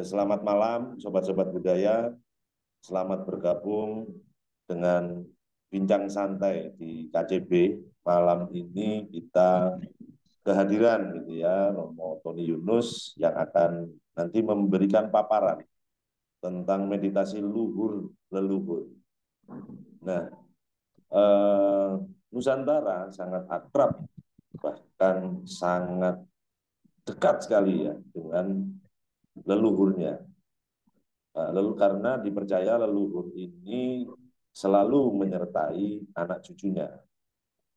Selamat malam, sobat-sobat budaya. Selamat bergabung dengan Bincang Santai di KCB. Malam ini kita kehadiran gitu ya, Romo Tony Yunus yang akan nanti memberikan paparan tentang meditasi luhur leluhur. Nah, eh, Nusantara sangat akrab, bahkan sangat dekat sekali ya dengan leluhurnya. Lalu karena dipercaya leluhur ini selalu menyertai anak cucunya.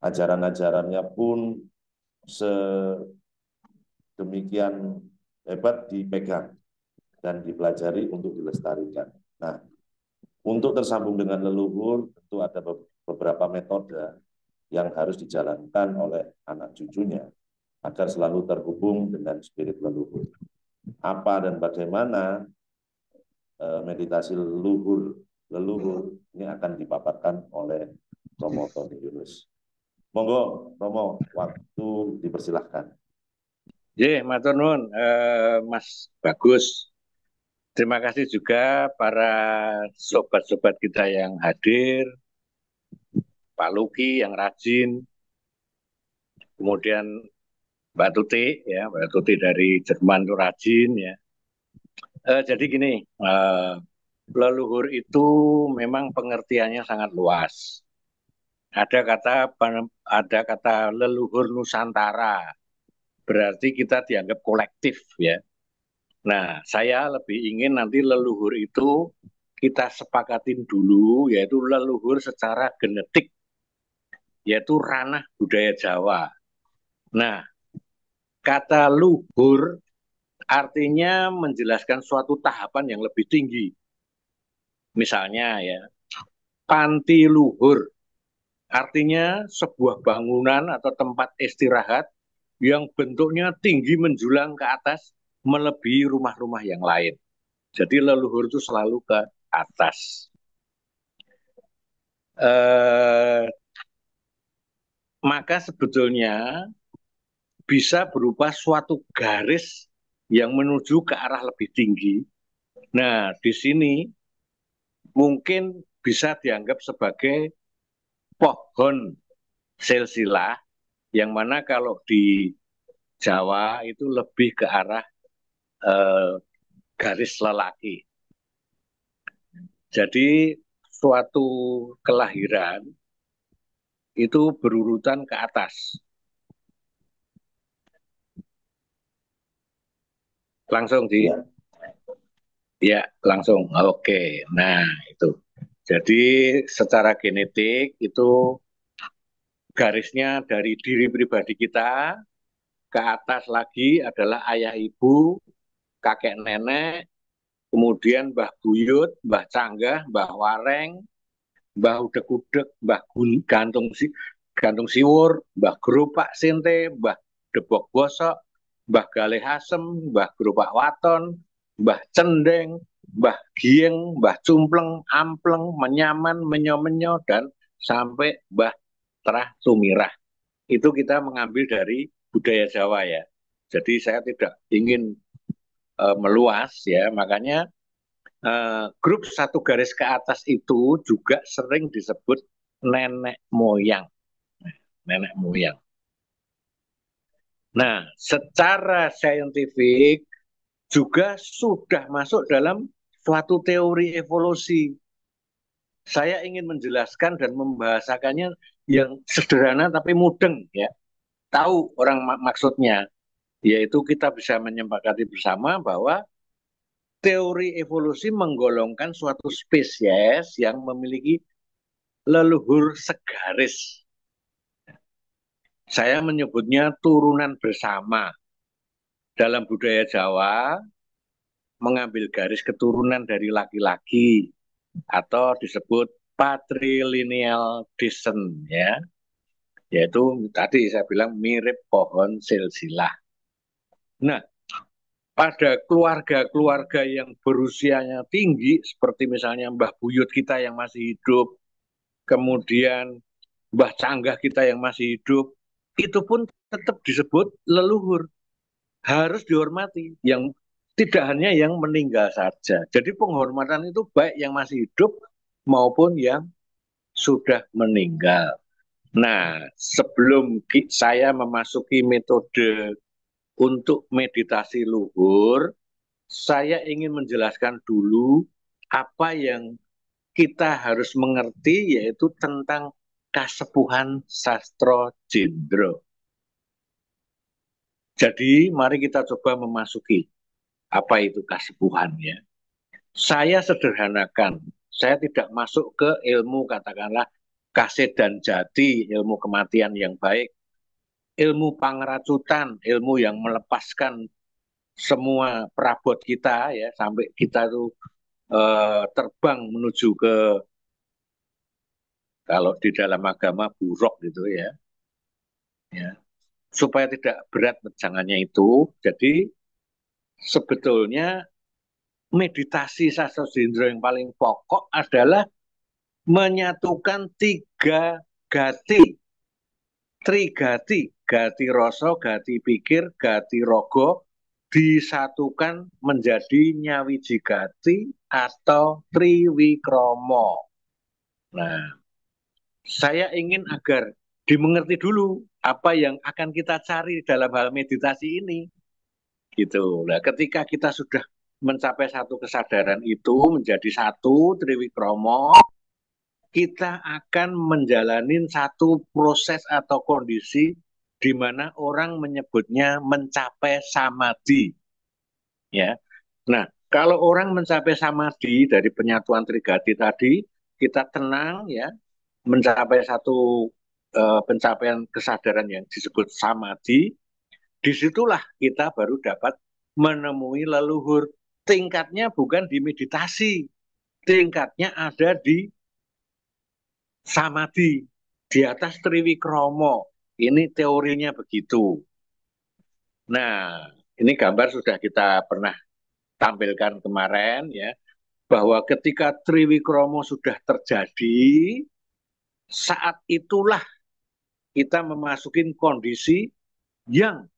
Ajaran-ajarannya pun sedemikian hebat dipegang dan dipelajari untuk dilestarikan. Nah, untuk tersambung dengan leluhur tentu ada beberapa metode yang harus dijalankan oleh anak cucunya agar selalu terhubung dengan spirit leluhur. Apa dan bagaimana meditasi leluhur ini akan dipaparkan oleh Romo Tony Yunus. Monggo, Romo, waktu dipersilahkan. Matur nuwun, Mas Bagus. Terima kasih juga para sobat-sobat kita yang hadir, Pak Luki yang rajin, kemudian Mbak Tuti, ya Mbak Tuti dari Jerman itu rajin, ya. Jadi gini, leluhur itu memang pengertiannya sangat luas. Ada kata leluhur Nusantara, berarti kita dianggap kolektif, ya. Nah, saya lebih ingin nanti leluhur itu kita sepakatin dulu, yaitu leluhur secara genetik, yaitu ranah budaya Jawa. Nah, kata luhur artinya menjelaskan suatu tahapan yang lebih tinggi. Misalnya ya, panti luhur artinya sebuah bangunan atau tempat istirahat yang bentuknya tinggi menjulang ke atas melebihi rumah-rumah yang lain. Jadi leluhur itu selalu ke atas. Maka sebetulnya bisa berupa suatu garis yang menuju ke arah lebih tinggi. Nah, di sini mungkin bisa dianggap sebagai pohon silsilah, yang mana kalau di Jawa itu lebih ke arah garis lelaki. Jadi suatu kelahiran itu berurutan ke atas. Langsung di Ya, Ya, langsung. Oke. Nah, itu. Jadi secara genetik itu garisnya dari diri pribadi kita ke atas lagi adalah ayah ibu, kakek nenek, kemudian Mbah Buyut, Mbah Canggah, Mbah Wareng, Mbah Udek-udek, Mbah Gantung Siwur, Mbah Geropak Sinte, Mbah Debok Bosok, Mbah Galih Asem, Mbah Geropak Waton, Mbah Cendeng, Mbah Gieng, Mbah Cumpleng, Ampleng, Menyaman, Menyo-menyo, dan sampai Mbah Terah Tumirah. Itu kita mengambil dari budaya Jawa, ya. Jadi saya tidak ingin meluas, ya, makanya grup satu garis ke atas itu juga sering disebut nenek moyang. Nenek moyang. Nah, secara saintifik juga sudah masuk dalam suatu teori evolusi. Saya ingin menjelaskan dan membahasakannya yang sederhana tapi mudeng, ya. Tahu orang maksudnya, yaitu kita bisa menyepakati bersama bahwa teori evolusi menggolongkan suatu spesies yang memiliki leluhur segaris. Saya menyebutnya turunan bersama. Dalam budaya Jawa, mengambil garis keturunan dari laki-laki atau disebut patrilineal descent, ya. Yaitu tadi saya bilang mirip pohon silsilah. Nah, pada keluarga-keluarga yang berusianya tinggi, seperti misalnya Mbah Buyut kita yang masih hidup, kemudian Mbah Canggah kita yang masih hidup, itu pun tetap disebut leluhur. Harus dihormati. Yang tidak hanya yang meninggal saja. Jadi penghormatan itu baik yang masih hidup maupun yang sudah meninggal. Nah, sebelum saya memasuki metode untuk meditasi luhur, saya ingin menjelaskan dulu apa yang kita harus mengerti, yaitu tentang kasepuhan sastro jendro. Jadi mari kita coba memasuki apa itu kasepuhan ya. Saya sederhanakan, saya tidak masuk ke ilmu katakanlah kaset dan jati, ilmu kematian yang baik, ilmu pangeracutan, ilmu yang melepaskan semua perabot kita ya sampai kita tuh terbang menuju ke, kalau di dalam agama buruk gitu ya, ya supaya tidak berat jangannya itu. Jadi sebetulnya meditasi sastro jendro yang paling pokok adalah menyatukan tiga gati, trigati, gati rasa, gati pikir, gati rogo, disatukan menjadi nyawiji gati atau triwikromo. Nah, saya ingin agar dimengerti dulu apa yang akan kita cari dalam hal meditasi ini. Gitu. Nah, ketika kita sudah mencapai satu kesadaran itu menjadi satu triwikromo, kita akan menjalani satu proses atau kondisi di mana orang menyebutnya mencapai samadhi. Ya. Nah, kalau orang mencapai samadhi dari penyatuan trigati tadi, kita tenang ya, mencapai satu pencapaian kesadaran yang disebut samadhi, disitulah kita baru dapat menemui leluhur. Tingkatnya bukan di meditasi, tingkatnya ada di samadhi, di atas triwikromo. Ini teorinya begitu. Nah, ini gambar sudah kita pernah tampilkan kemarin ya, bahwa ketika triwikromo sudah terjadi, saat itulah kita memasuki kondisi yang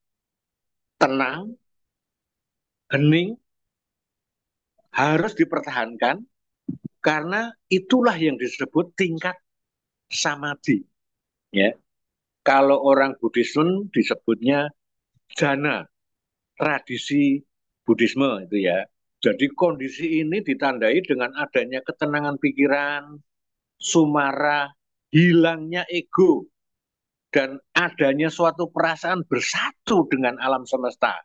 tenang, hening, harus dipertahankan, karena itulah yang disebut tingkat samadhi. Ya. Kalau orang Buddhisme disebutnya jana, tradisi Buddhisme itu ya. Jadi kondisi ini ditandai dengan adanya ketenangan pikiran, sumara, hilangnya ego, dan adanya suatu perasaan bersatu dengan alam semesta.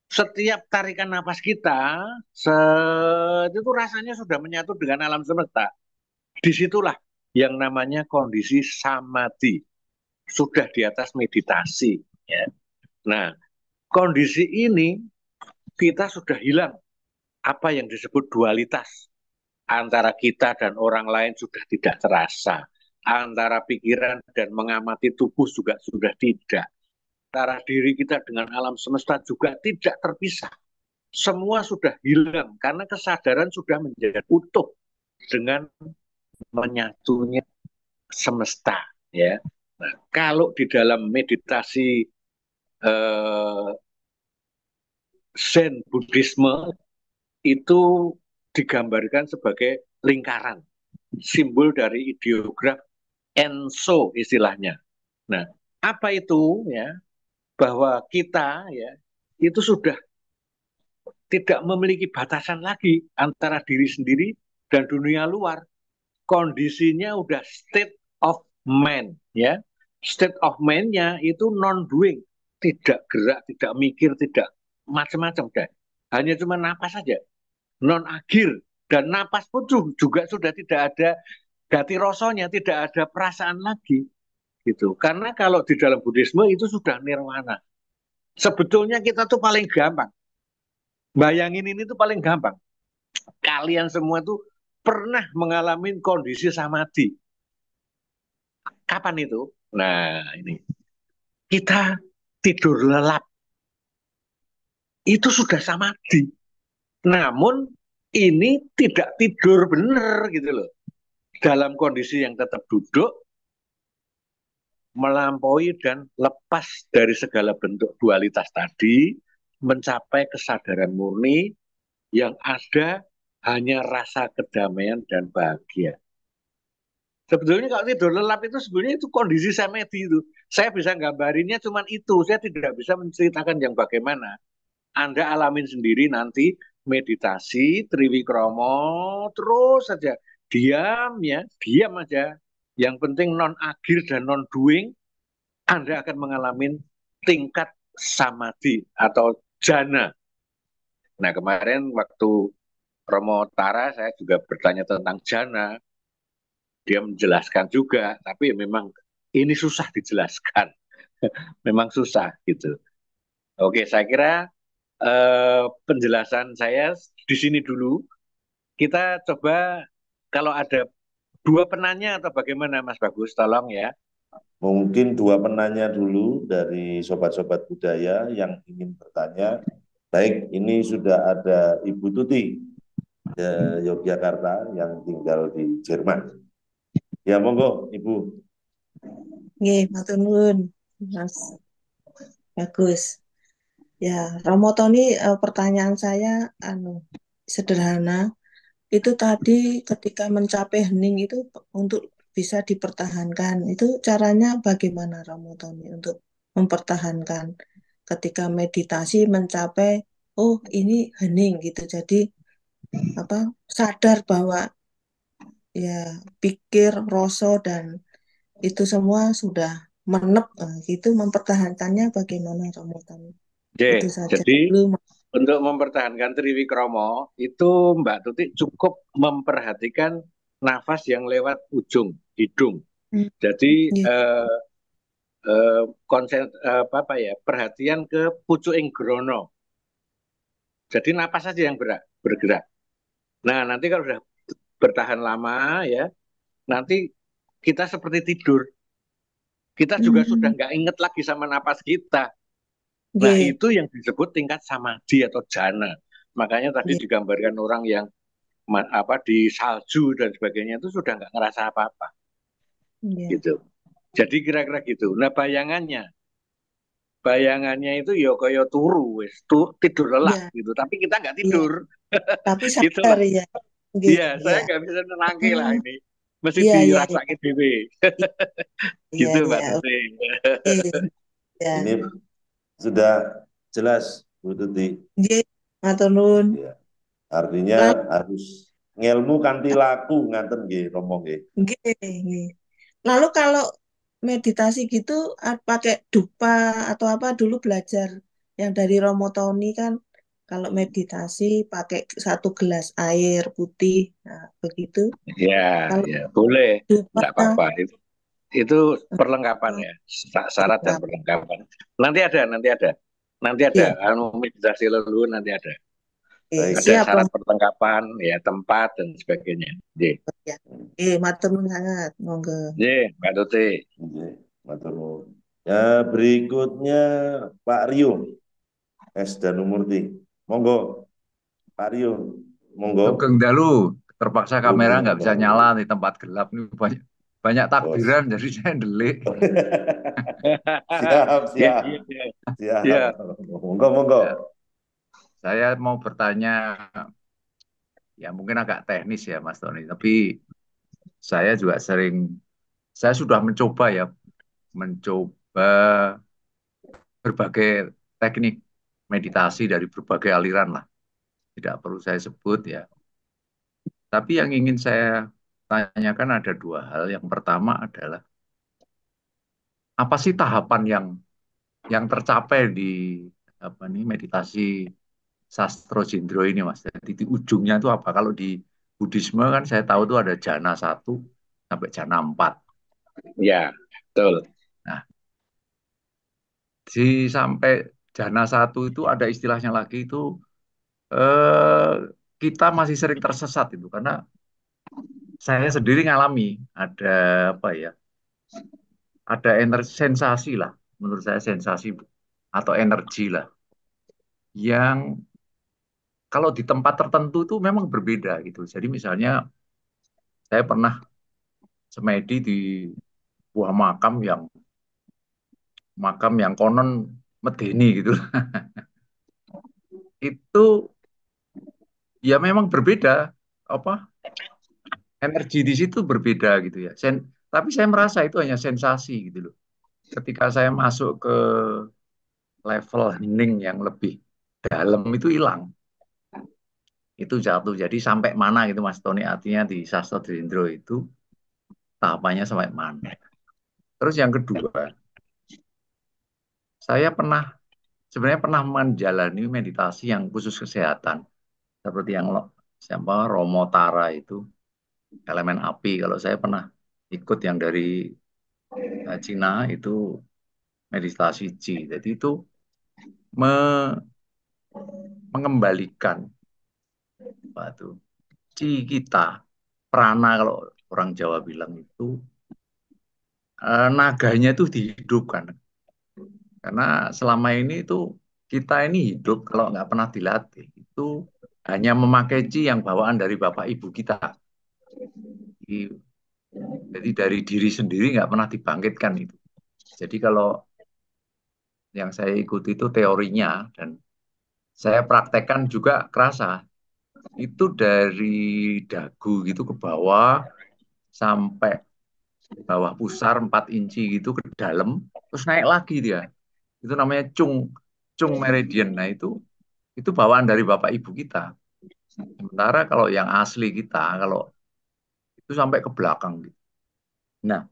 Setiap tarikan napas kita, itu rasanya sudah menyatu dengan alam semesta. Disitulah yang namanya kondisi samadhi. Sudah di atas meditasi. Ya. Nah, kondisi ini kita sudah hilang apa yang disebut dualitas. Antara kita dan orang lain sudah tidak terasa. Antara pikiran dan mengamati tubuh juga sudah tidak. Antara diri kita dengan alam semesta juga tidak terpisah. Semua sudah hilang karena kesadaran sudah menjadi utuh dengan menyatunya semesta. Ya. Nah, kalau di dalam meditasi Zen Buddhisme itu digambarkan sebagai lingkaran, simbol dari ideograf Enso istilahnya. Nah, apa itu ya? Bahwa kita ya itu sudah tidak memiliki batasan lagi antara diri sendiri dan dunia luar. Kondisinya udah state of mind ya. State of mind-nya itu non doing, tidak gerak, tidak mikir, tidak macam-macam deh. Hanya cuma napas saja, non agir, dan napas pun juga sudah tidak ada gati rosonya, tidak ada perasaan lagi gitu. Karena kalau di dalam Buddhisme itu sudah nirwana. Sebetulnya kita tuh paling gampang. Bayangin ini tuh paling gampang. Kalian semua tuh pernah mengalami kondisi samadhi. Kapan itu? Nah, ini. Kita tidur lelap. Itu sudah samadhi. Namun ini tidak tidur benar gitu loh. Dalam kondisi yang tetap duduk, melampaui dan lepas dari segala bentuk dualitas tadi, mencapai kesadaran murni yang ada hanya rasa kedamaian dan bahagia. Sebetulnya kalau tidur lelap itu sebenarnya itu kondisi semedi itu. Saya bisa gambarinnya cuma itu. Saya tidak bisa menceritakan yang bagaimana. Anda alamin sendiri nanti meditasi, triwikromo, terus saja. Diam ya, diam aja. Yang penting non agir dan non doing, Anda akan mengalami tingkat samadhi atau jana. Nah kemarin waktu Romo Tara saya juga bertanya tentang jana. Dia menjelaskan juga, tapi memang ini susah dijelaskan. Memang susah gitu. Oke, saya kira penjelasan saya di sini dulu. Kita coba kalau ada dua penanya atau bagaimana Mas Bagus, tolong ya. Mungkin dua penanya dulu dari sobat-sobat budaya yang ingin bertanya. Baik, ini sudah ada Ibu Tuti Yogyakarta yang tinggal di Jerman. Ya, monggo Ibu. Nggih, matur nuwun, Mas Bagus. Ya, Romo Tony, pertanyaan saya sederhana. Itu tadi ketika mencapai hening itu untuk bisa dipertahankan. Itu caranya bagaimana Romo Tony untuk mempertahankan ketika meditasi mencapai oh ini hening gitu. Jadi sadar bahwa ya pikir, rasa dan itu semua sudah menep gitu mempertahankannya bagaimana Romo Tony? Itu saja Jadi dulu. untuk mempertahankan Triwikromo itu Mbak Tuti cukup memperhatikan nafas yang lewat ujung hidung. Jadi Ya, apa ya, perhatian ke pucuking grono. Jadi napas saja yang bergerak. Nah, nanti kalau sudah bertahan lama ya, nanti kita seperti tidur. Kita juga sudah nggak inget lagi sama napas kita. Nah, ya, itu yang disebut tingkat samadhi atau jana. Makanya tadi ya, digambarkan orang yang di salju dan sebagainya itu sudah nggak ngerasa apa-apa ya, gitu. Jadi kira-kira gitu. Nah, bayangannya itu ya kaya turu wis tidur lelap ya, gitu. Tapi kita nggak ya. tidur. Tapi sadar Itulah. ya. Iya, saya Ya. nggak bisa nenangke lah Hmm, ini. Mesti iya, iya, iya. dirasake dhewe. Iya, Gitu Mbak iya. Tuti. Oke. Ya. Ini sudah jelas, Bu Tuti. Nggih, matur nuwun. Ya. Artinya Lalu, harus ngelmu kanthi laku ngaten nggih Romo nggih. nggih, nggih. Lalu kalau meditasi gitu pakai dupa atau apa dulu belajar yang dari Romo Tony kan kalau meditasi pakai 1 gelas air putih. Nah, begitu. Ya, Kalau ya, boleh. Nggak dupanya apa-apa. Itu perlengkapan eh, ya, syarat dan berapa? perlengkapan. Nanti ada. Nanti ada, Ya, meditasi leluhur nanti ada. oke, Baik. Ada siap syarat Romo. perlengkapan, ya tempat dan sebagainya. J, Ya. Matur nuwun sangat. Monggo. J, Mbak Tuti. Nggih, matur nuwun. Ya, berikutnya Pak Rio S. Danumurti. Monggo, Pak Rio. Monggo. Sugeng Dalu, terpaksa kamera Sugeng nggak bisa nyala Dalu. di tempat gelap nih banyak banyak Bos. takbiran jadi saya delik. Siap, Ya, siap, ya, ya. siap. Ya. Monggo, monggo. Ya, saya mau bertanya, ya mungkin agak teknis ya Mas Tony, tapi saya juga saya sudah mencoba ya, mencoba berbagai teknik meditasi dari berbagai aliran lah. Tidak perlu saya sebut ya. Tapi yang ingin saya tanyakan ada dua hal. Yang pertama adalah apa sih tahapan yang tercapai di apa nih meditasi Sastro Jindro ini Mas. Jadi di ujungnya itu apa? Kalau di Buddhisme kan saya tahu itu ada jana 1 sampai jana 4. Ya, betul. Nah, di sampai jana 1 itu ada istilahnya lagi itu eh, kita masih sering tersesat itu karena saya sendiri ngalami ada apa ya? Ada sensasi lah, menurut saya sensasi atau energi lah yang kalau di tempat tertentu itu memang berbeda gitu. Jadi misalnya saya pernah semedi di buah makam yang konon medeni gitu. itu ya memang berbeda, apa energi di situ berbeda gitu ya. Tapi saya merasa itu hanya sensasi gitu loh. Ketika saya masuk ke level hening yang lebih dalam itu hilang, itu jatuh. Jadi sampai mana gitu Mas Tony, artinya di Sastro Drindro itu tahapannya sampai mana. Terus yang kedua, saya sebenarnya pernah menjalani meditasi yang khusus kesehatan, seperti yang siapa Romo Tara itu, elemen api. Kalau saya pernah ikut yang dari Cina itu meditasi Qi. Jadi itu me- mengembalikan apa itu Qi kita, prana kalau orang Jawa bilang itu naganya itu dihidupkan. Karena selama ini itu kita ini hidup kalau nggak pernah dilatih itu hanya memakai Qi yang bawaan dari bapak ibu kita. Jadi dari diri sendiri nggak pernah dibangkitkan itu. Jadi kalau yang saya ikuti itu teorinya dan saya praktekkan juga kerasa itu dari dagu gitu ke bawah sampai bawah pusar 4 inci gitu ke dalam terus naik lagi dia. Itu namanya cung meridian. Nah itu bawaan dari bapak ibu kita. Sementara kalau yang asli kita kalau itu sampai ke belakang gitu. Nah,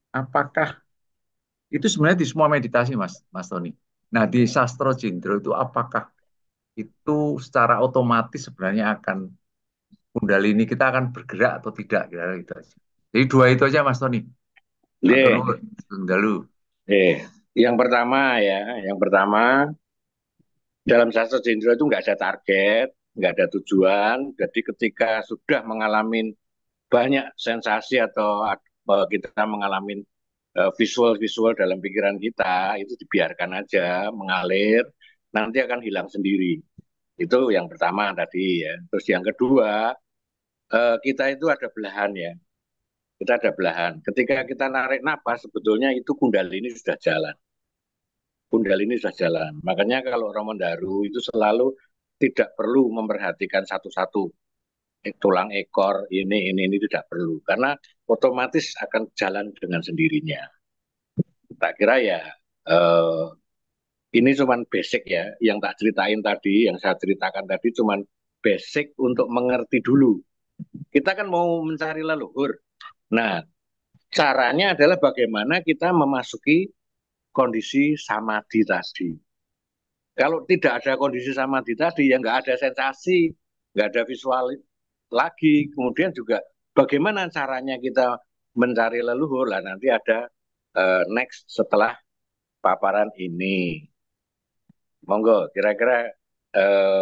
apakah itu sebenarnya di semua meditasi Mas Tony. Nah, di Sastro Jindro itu apakah itu secara otomatis sebenarnya akan Kundalini kita akan bergerak atau tidak kira-kira gitu aja. Jadi dua itu aja Mas Tony. Matur Oke, nuwun, Dalu. yang pertama yang pertama dalam sastra Jendro itu nggak ada target, nggak ada tujuan. Jadi ketika sudah mengalami banyak sensasi atau kita mengalami visual-visual dalam pikiran kita, itu dibiarkan aja mengalir, nanti akan hilang sendiri. Itu yang pertama tadi ya. Terus yang kedua, kita itu ada belahan ya. Kita ada belahan. Ketika kita narik napas, sebetulnya itu kundalini sudah jalan. Kundalini sudah jalan. Makanya kalau Romo Daru itu selalu tidak perlu memperhatikan satu-satu tulang ekor ini tidak perlu karena otomatis akan jalan dengan sendirinya. Tak kira ya eh, ini cuman basic ya yang tak ceritain tadi, yang saya ceritakan tadi cuman basic untuk mengerti dulu. Kita kan mau mencari leluhur. Nah, caranya adalah bagaimana kita memasuki kondisi samadhi tadi. Kalau tidak ada kondisi samadhi tadi, ya nggak ada sensasi, nggak ada visual lagi. Kemudian juga bagaimana caranya kita mencari leluhur lah nanti ada next setelah paparan ini. Monggo, kira-kira uh,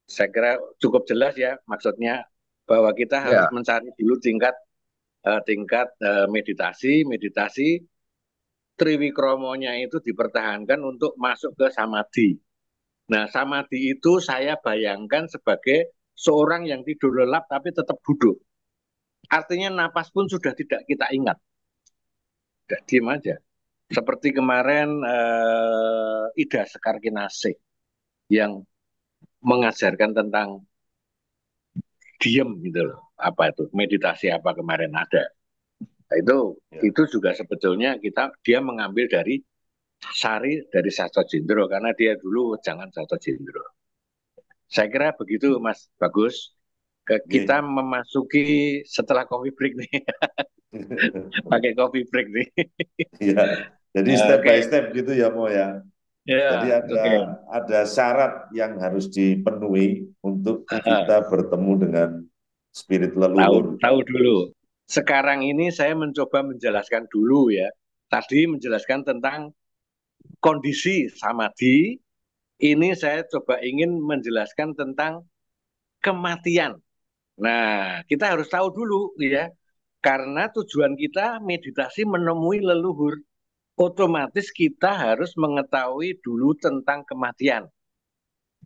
saya kira cukup jelas ya maksudnya bahwa kita harus Ya, mencari dulu tingkat meditasi, meditasi triwikromonya itu dipertahankan untuk masuk ke samadhi. Nah, samadhi itu saya bayangkan sebagai seorang yang tidur lelap tapi tetap duduk. Artinya napas pun sudah tidak kita ingat. Tidak diem aja. Seperti kemarin Ida Sekarkinasih yang mengajarkan tentang diem gitu loh. Apa itu? Meditasi apa kemarin ada. Nah, Ya. itu juga sebetulnya dia mengambil dari sari dari Sastro Jindro karena dia dulu jangan Sastro Jindro. Saya kira begitu Mas Bagus. Kita Oke. memasuki setelah coffee break nih, pakai coffee break nih. Ya. Jadi step by Oke, step gitu ya Mo ya. Jadi ya, oke. ada syarat yang harus dipenuhi untuk kita bertemu dengan spirit Tahu leluhur. tahu dulu. Sekarang ini saya mencoba menjelaskan dulu ya. Tadi menjelaskan tentang kondisi samadhi. Ini saya coba ingin menjelaskan tentang kematian. Nah, kita harus tahu dulu ya. Karena tujuan kita meditasi menemui leluhur. Otomatis kita harus mengetahui dulu tentang kematian.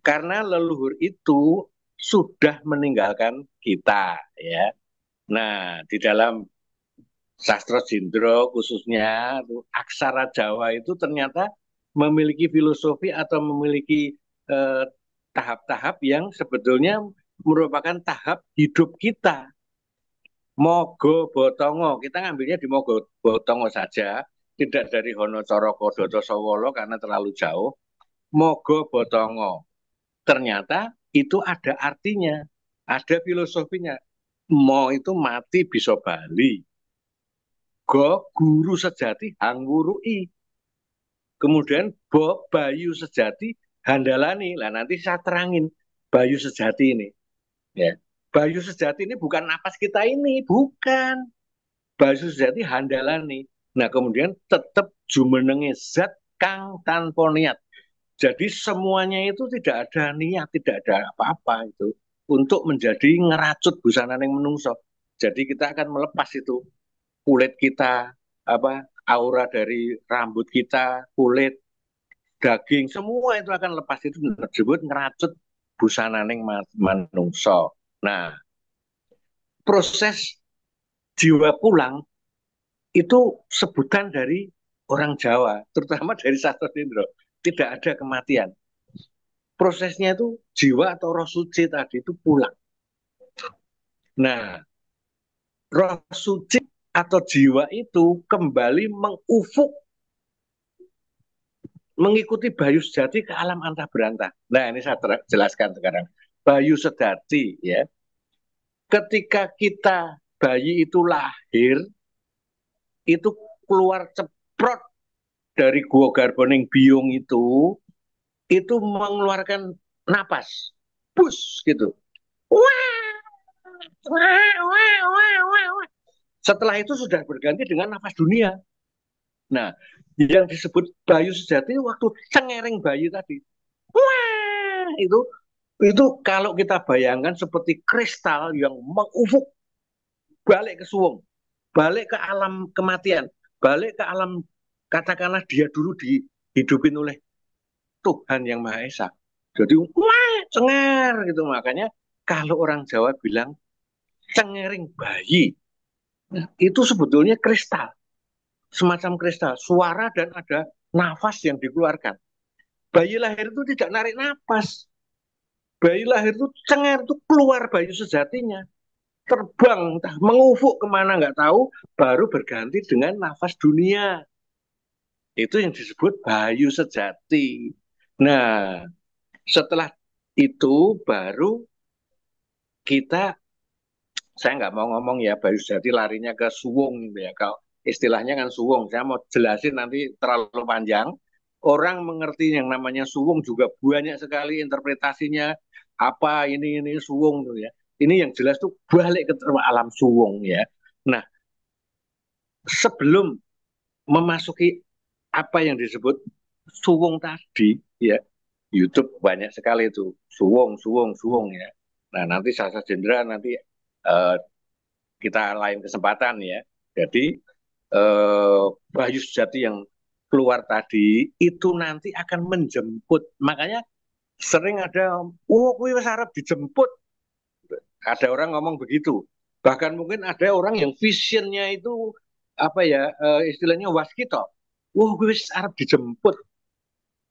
Karena leluhur itu sudah meninggalkan kita ya. Nah, di dalam sastra Jindro khususnya aksara Jawa itu ternyata memiliki filosofi atau memiliki tahap-tahap yang sebetulnya merupakan tahap hidup kita. Mogo Botongo, kita ngambilnya di Mogo Botongo saja, tidak dari Honocoroko Dotosowolo karena terlalu jauh. Mogo Botongo, ternyata itu ada artinya, ada filosofinya. Mo itu mati bisa bali. Go guru sejati hanggurui. Kemudian bo bayu sejati handalani. Lah nanti saya terangin bayu sejati ini. Ya. Bayu sejati ini bukan napas kita ini, bukan. Bayu sejati handalani. Nah kemudian tetap jumenenge zat kang tanpa niat. Jadi semuanya itu tidak ada niat, tidak ada apa-apa itu untuk menjadi ngeracut busana yang menungso. Jadi kita akan melepas itu kulit kita, apa aura dari rambut kita, kulit, daging, semua itu akan lepas, itu disebut ngeracut busana yang menungso. Nah, proses jiwa pulang itu sebutan dari orang Jawa, terutama dari Sastradindro. Tidak ada kematian. Prosesnya itu jiwa atau roh suci tadi itu pulang. Nah, roh suci atau jiwa itu kembali mengufuk, mengikuti bayu sejati ke alam antah berantah. Nah, ini saya jelaskan sekarang. Bayu sejati, ya. Ketika kita bayi itu lahir, itu keluar ceprot dari gua garboning biung itu mengeluarkan napas, bus gitu. Wah, wah, wah, wah, wah, wah. Setelah itu sudah berganti dengan nafas dunia. Nah, yang disebut bayu sejati waktu cengering bayi tadi. Wah, itu kalau kita bayangkan seperti kristal yang mengufuk balik ke suwung, balik ke alam kematian, balik ke alam, katakanlah dia dulu dihidupin oleh Tuhan Yang Maha Esa. Jadi wah, cengar gitu. Makanya kalau orang Jawa bilang cengering bayi, nah, itu sebetulnya kristal, semacam kristal, suara dan ada nafas yang dikeluarkan. Bayi lahir itu tidak narik nafas. Bayi lahir itu cengar, itu keluar bayu sejatinya. Terbang, entah mengufuk kemana nggak tahu, baru berganti dengan nafas dunia. Itu yang disebut bayu sejati. Nah, setelah itu baru kita, saya nggak mau ngomong ya bayu sejati larinya ke suwung gitu ya. Kalau istilahnya kan suwung, saya mau jelasin nanti terlalu panjang. Orang mengerti yang namanya suwung juga banyak sekali interpretasinya, apa ini suwung tuh ya. Ini yang jelas tuh balik ke alam suwung ya. Nah, sebelum memasuki apa yang disebut suwung tadi ya, YouTube banyak sekali itu suwung ya. Nah nanti Sasa Jendra nanti kita lain kesempatan ya. Jadi bayu sejati yang keluar tadi itu nanti akan menjemput. Makanya sering ada, kuwi wis arep dijemput. Ada orang ngomong begitu. Bahkan mungkin ada orang yang visionnya itu apa ya, istilahnya waskito. Kuwi wis arep dijemput.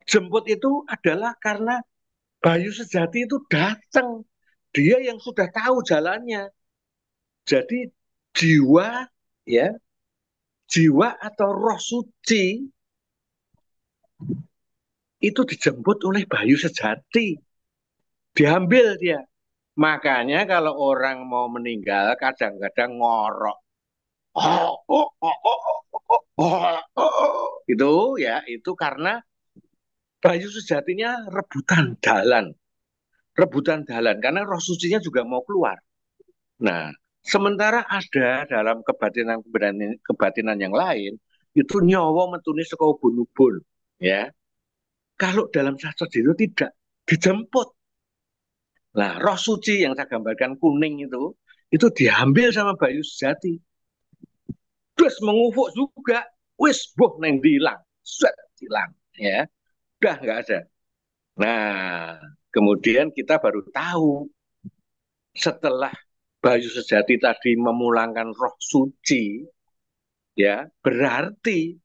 Jemput itu adalah karena bayu sejati itu datang. Dia yang sudah tahu jalannya. Jadi jiwa ya, jiwa atau roh suci itu dijemput oleh bayu sejati. Diambil dia. Makanya kalau orang mau meninggal kadang-kadang ngorok. Itu ya, itu karena bayu sejatinya rebutan dalan. Rebutan dalan karena roh sucinya juga mau keluar. Nah, sementara ada dalam kebatinan yang lain itu nyawa metune saka ubun-ubun ya. Kalau dalam sastra itu tidak, dijemput. Nah, roh suci yang saya gambarkan kuning itu diambil sama bayu sejati. Terus mengufuk juga, wis boh neng dihilang, set hilang ya. Udah nggak ada. Nah, kemudian kita baru tahu setelah bayu sejati tadi memulangkan roh suci, ya berarti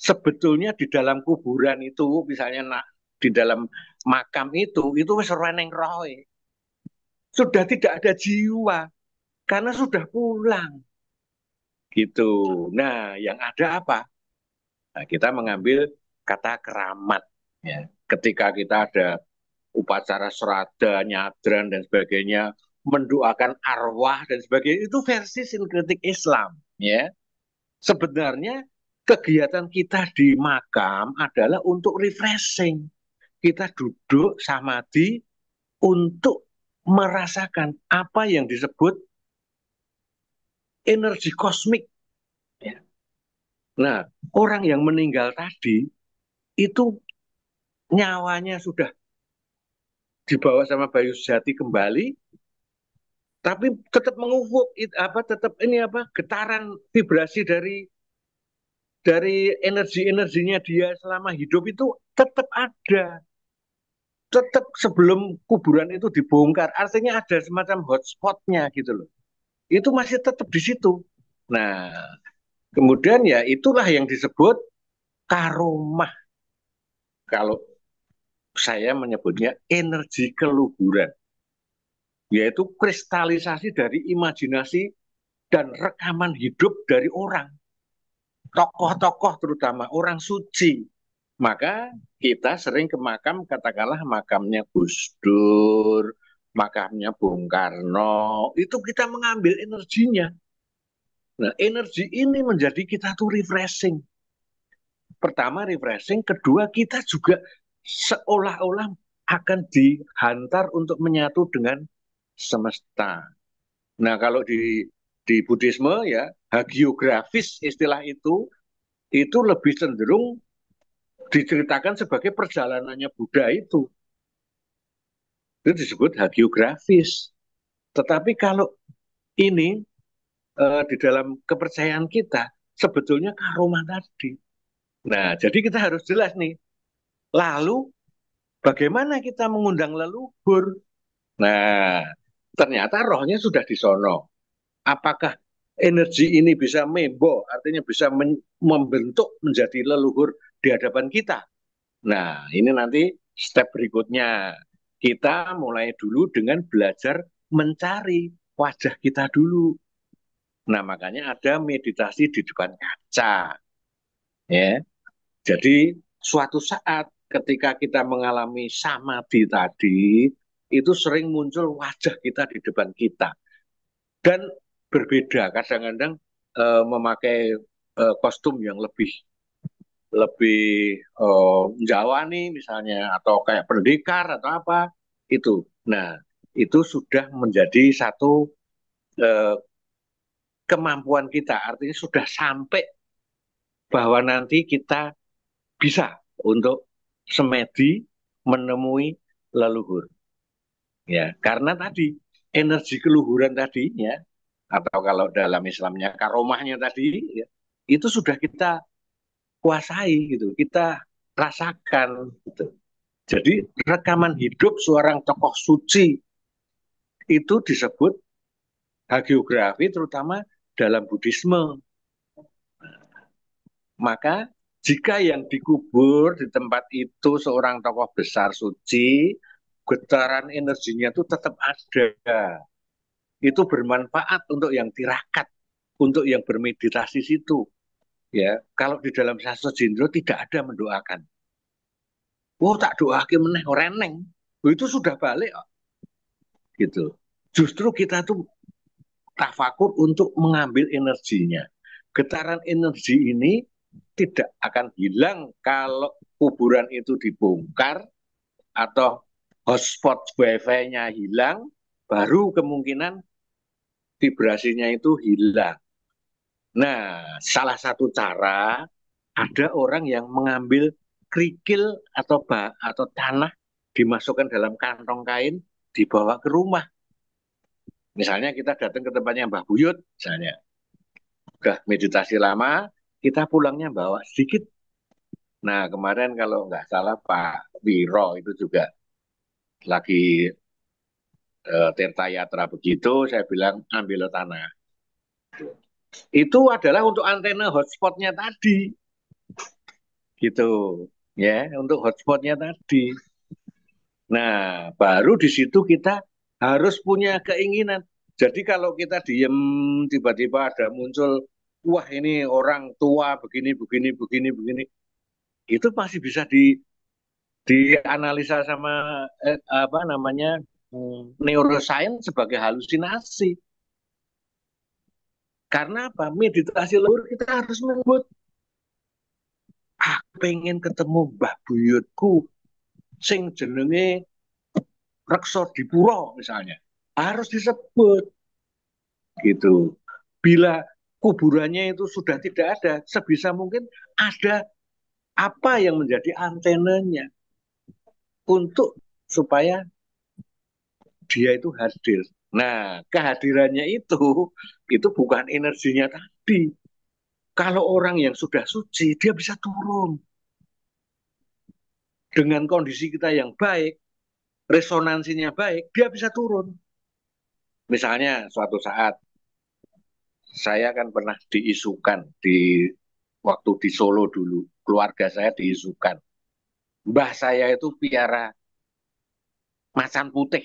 sebetulnya di dalam kuburan itu, misalnya di dalam makam itu wis ora neng roe. Sudah tidak ada jiwa karena sudah pulang gitu. Nah, yang ada apa? Nah, kita mengambil kata keramat ya. Ketika kita ada upacara serada, nyadran dan sebagainya, mendoakan arwah dan sebagainya, itu versi sinkretik Islam ya. Sebenarnya kegiatan kita di makam adalah untuk refreshing. Kita duduk samadhi untuk merasakan apa yang disebut energi kosmik. Ya. Nah, orang yang meninggal tadi itu nyawanya sudah dibawa sama Bayu Sejati kembali, tapi tetap mengufuk tetap getaran vibrasi dari energi-energinya dia selama hidup itu tetap ada. Tetap sebelum kuburan itu dibongkar, artinya ada semacam hotspotnya gitu loh. Itu masih tetap di situ. Nah, kemudian ya itulah yang disebut karomah. Kalau saya menyebutnya energi keluhuran, yaitu kristalisasi dari imajinasi dan rekaman hidup dari orang, tokoh-tokoh terutama orang suci. Maka kita sering ke makam, katakanlah makamnya Gus Dur, makamnya Bung Karno, itu kita mengambil energinya. Nah, energi ini menjadi kita tuh refreshing. Pertama refreshing, kedua kita juga seolah-olah akan dihantar untuk menyatu dengan semesta. Nah, kalau di Buddhisme ya, hagiografis istilah itu lebih cenderung diceritakan sebagai perjalanannya Buddha itu. Itu disebut hagiografis. Tetapi kalau ini di dalam kepercayaan kita, sebetulnya karomah tadi. Nah, jadi kita harus jelas nih. Lalu, bagaimana kita mengundang leluhur? Nah, ternyata rohnya sudah di sono. Apakah energi ini bisa membo, artinya bisa membentuk menjadi leluhur di hadapan kita? Nah, ini nanti step berikutnya. Kita mulai dulu dengan belajar mencari wajah kita dulu. Nah, makanya ada meditasi di depan kaca. Ya. Jadi, suatu saat ketika kita mengalami samadhi tadi, itu sering muncul wajah kita di depan kita. Dan berbeda, kadang-kadang memakai kostum yang lebih Jawa nih misalnya, atau kayak pendekar atau apa itu. Nah, itu sudah menjadi satu eh, kemampuan kita, artinya sudah sampai bahwa nanti kita bisa untuk semedi menemui leluhur. Ya, karena tadi energi keluhuran tadinya, atau kalau dalam Islamnya karomahnya tadi, ya, itu sudah kita kuasai gitu, kita rasakan gitu. Jadi rekaman hidup seorang tokoh suci itu disebut hagiografi, terutama dalam Buddhisme. Maka jika yang dikubur di tempat itu seorang tokoh besar suci, getaran energinya itu tetap ada. Itu bermanfaat untuk yang tirakat, untuk yang bermeditasi situ. Ya, kalau di dalam sastra Jindro tidak ada mendoakan. Oh, tak doakan meneh reneng. Itu sudah balik gitu. Justru kita tuh tafakur untuk mengambil energinya. Getaran energi ini tidak akan hilang kalau kuburan itu dibongkar atau hotspot wifi-nya hilang, baru kemungkinan vibrasinya itu hilang. Nah, salah satu cara ada orang yang mengambil kerikil atau tanah dimasukkan dalam kantong kain dibawa ke rumah. Misalnya kita datang ke tempatnya Mbah Buyut, misalnya udah meditasi lama, kita pulangnya bawa sedikit. Nah, kemarin kalau nggak salah Pak Wiro itu juga lagi Tirta Yatra begitu, saya bilang ambil tanah. Itu adalah untuk antena hotspotnya tadi. gitu ya untuk hotspotnya tadi. Nah, baru di situ kita harus punya keinginan. Jadi kalau kita diem tiba-tiba ada muncul, wah ini orang tua begini, begini, begini, begini, itu masih bisa dianalisa sama apa namanya neuroscience sebagai halusinasi. Karena apa? Meditasi leluhur kita harus menyebut, aku pengen ketemu Mbah Buyutku, sing jenenge Rekso Dipuro misalnya. Harus disebut gitu. Bila kuburannya itu sudah tidak ada, sebisa mungkin ada apa yang menjadi antenanya untuk supaya dia itu hadir. Nah, kehadirannya itu bukan energinya tadi. Kalau orang yang sudah suci, dia bisa turun. Dengan kondisi kita yang baik, resonansinya baik, dia bisa turun. Misalnya suatu saat, saya kan pernah diisukan waktu di Solo dulu, keluarga saya diisukan. Mbah saya itu piara macan putih.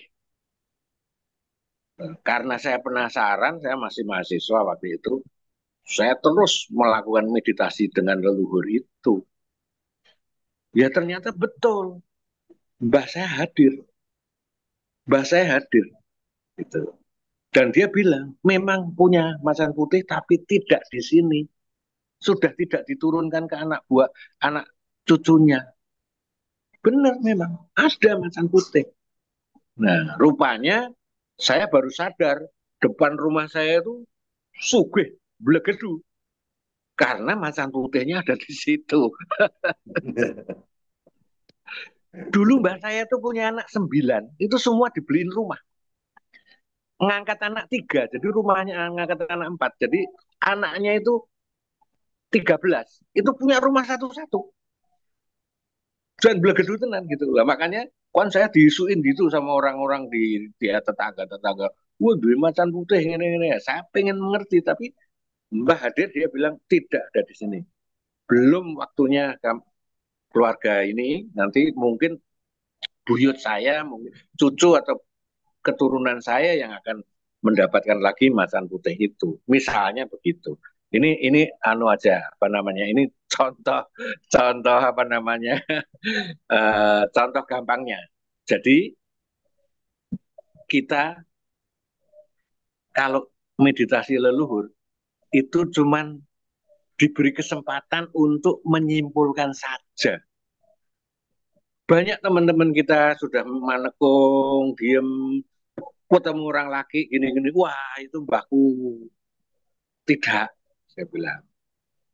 Karena saya penasaran, saya masih mahasiswa waktu itu, saya terus melakukan meditasi dengan leluhur itu. Ya ternyata betul, mbah saya hadir, mbah saya hadir. Gitu. Dan dia bilang, memang punya macan putih tapi tidak di sini. Sudah tidak diturunkan ke anak buah, anak cucunya. Benar memang, ada macan putih. Nah, rupanya saya baru sadar, depan rumah saya itu sugih, blegedu. Karena macan putihnya ada di situ. Dulu mbak saya tuh punya anak 9, itu semua dibeliin rumah. Ngangkat anak 3, jadi rumahnya ngangkat anak 4. Jadi anaknya itu 13, itu punya rumah satu-satu. Dan blegedu tenan gitu lah. Makanya kan saya diisuin gitu sama orang-orang di tetangga-tetangga. Wah, duwe macan putih ini. Saya pengen mengerti, tapi Mbah hadir dia bilang tidak ada di sini. Belum waktunya keluarga ini, nanti mungkin buyut saya, mungkin cucu atau keturunan saya yang akan mendapatkan lagi macan putih itu. Misalnya begitu. Ini anu aja apa namanya? Ini contoh contoh apa namanya? Contoh gampangnya. Jadi kita kalau meditasi leluhur itu cuman diberi kesempatan untuk menyimpulkan saja. Banyak teman-teman kita sudah manekung, diem, ketemu orang laki gini-gini, wah itu mbahku. Tidak, saya bilang.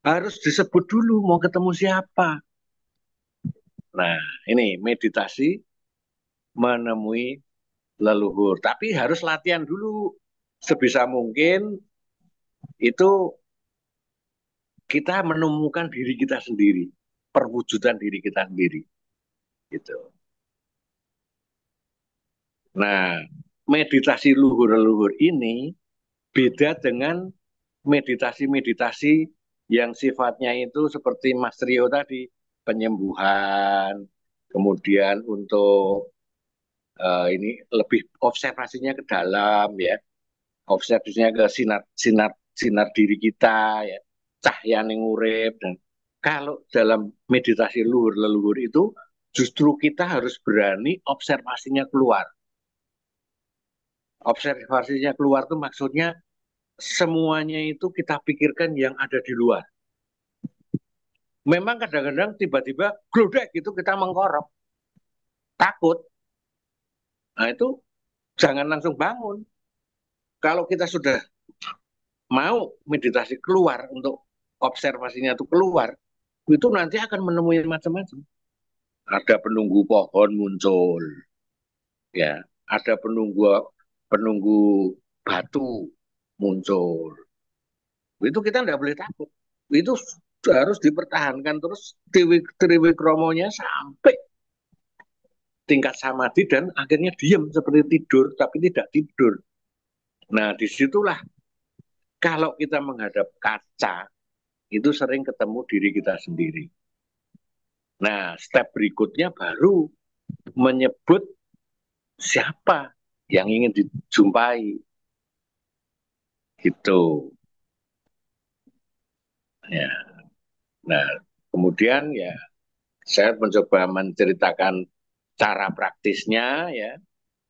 Harus disebut dulu mau ketemu siapa. Nah, ini meditasi menemui leluhur. Tapi harus latihan dulu. Sebisa mungkin itu kita menemukan diri kita sendiri. Perwujudan diri kita sendiri. Gitu. Nah, meditasi luhur-leluhur ini beda dengan meditasi-meditasi yang sifatnya itu seperti Mas Rio tadi, penyembuhan, kemudian untuk ini lebih observasinya ke dalam ya, observasinya ke sinar sinar sinar diri kita ya, cahaya ning urip. Dan kalau dalam meditasi luhur leluhur itu justru kita harus berani observasinya keluar. Observasinya keluar tuh maksudnya semuanya itu kita pikirkan yang ada di luar. Memang kadang-kadang tiba-tiba glodek gitu kita mengkorok, takut. Nah itu jangan langsung bangun. Kalau kita sudah mau meditasi keluar untuk observasinya itu keluar, itu nanti akan menemui macam-macam. Ada penunggu pohon muncul, ya, ada penunggu penunggu batu muncul. Itu kita tidak boleh takut. Itu harus dipertahankan terus triwikromonya sampai tingkat samadhi dan akhirnya diam seperti tidur tapi tidak tidur. Nah disitulah kalau kita menghadap kaca itu sering ketemu diri kita sendiri. Nah, step berikutnya baru menyebut siapa yang ingin dijumpai, gitu. Ya. Nah, kemudian ya saya mencoba menceritakan cara praktisnya ya.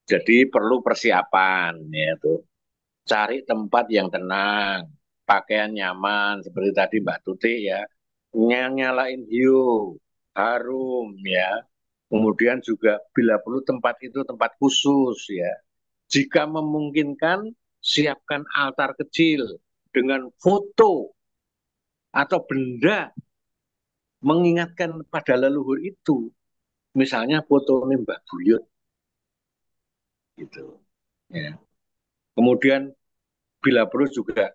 Jadi perlu persiapan ya tuh. Cari tempat yang tenang, pakaian nyaman seperti tadi Mbak Tuti ya. Nyalain hiu, harum ya. Kemudian juga bila perlu tempat itu tempat khusus ya. Jika memungkinkan siapkan altar kecil dengan foto atau benda mengingatkan pada leluhur itu. Misalnya foto Mbah Buyut gitu. Ya. Kemudian bila perlu juga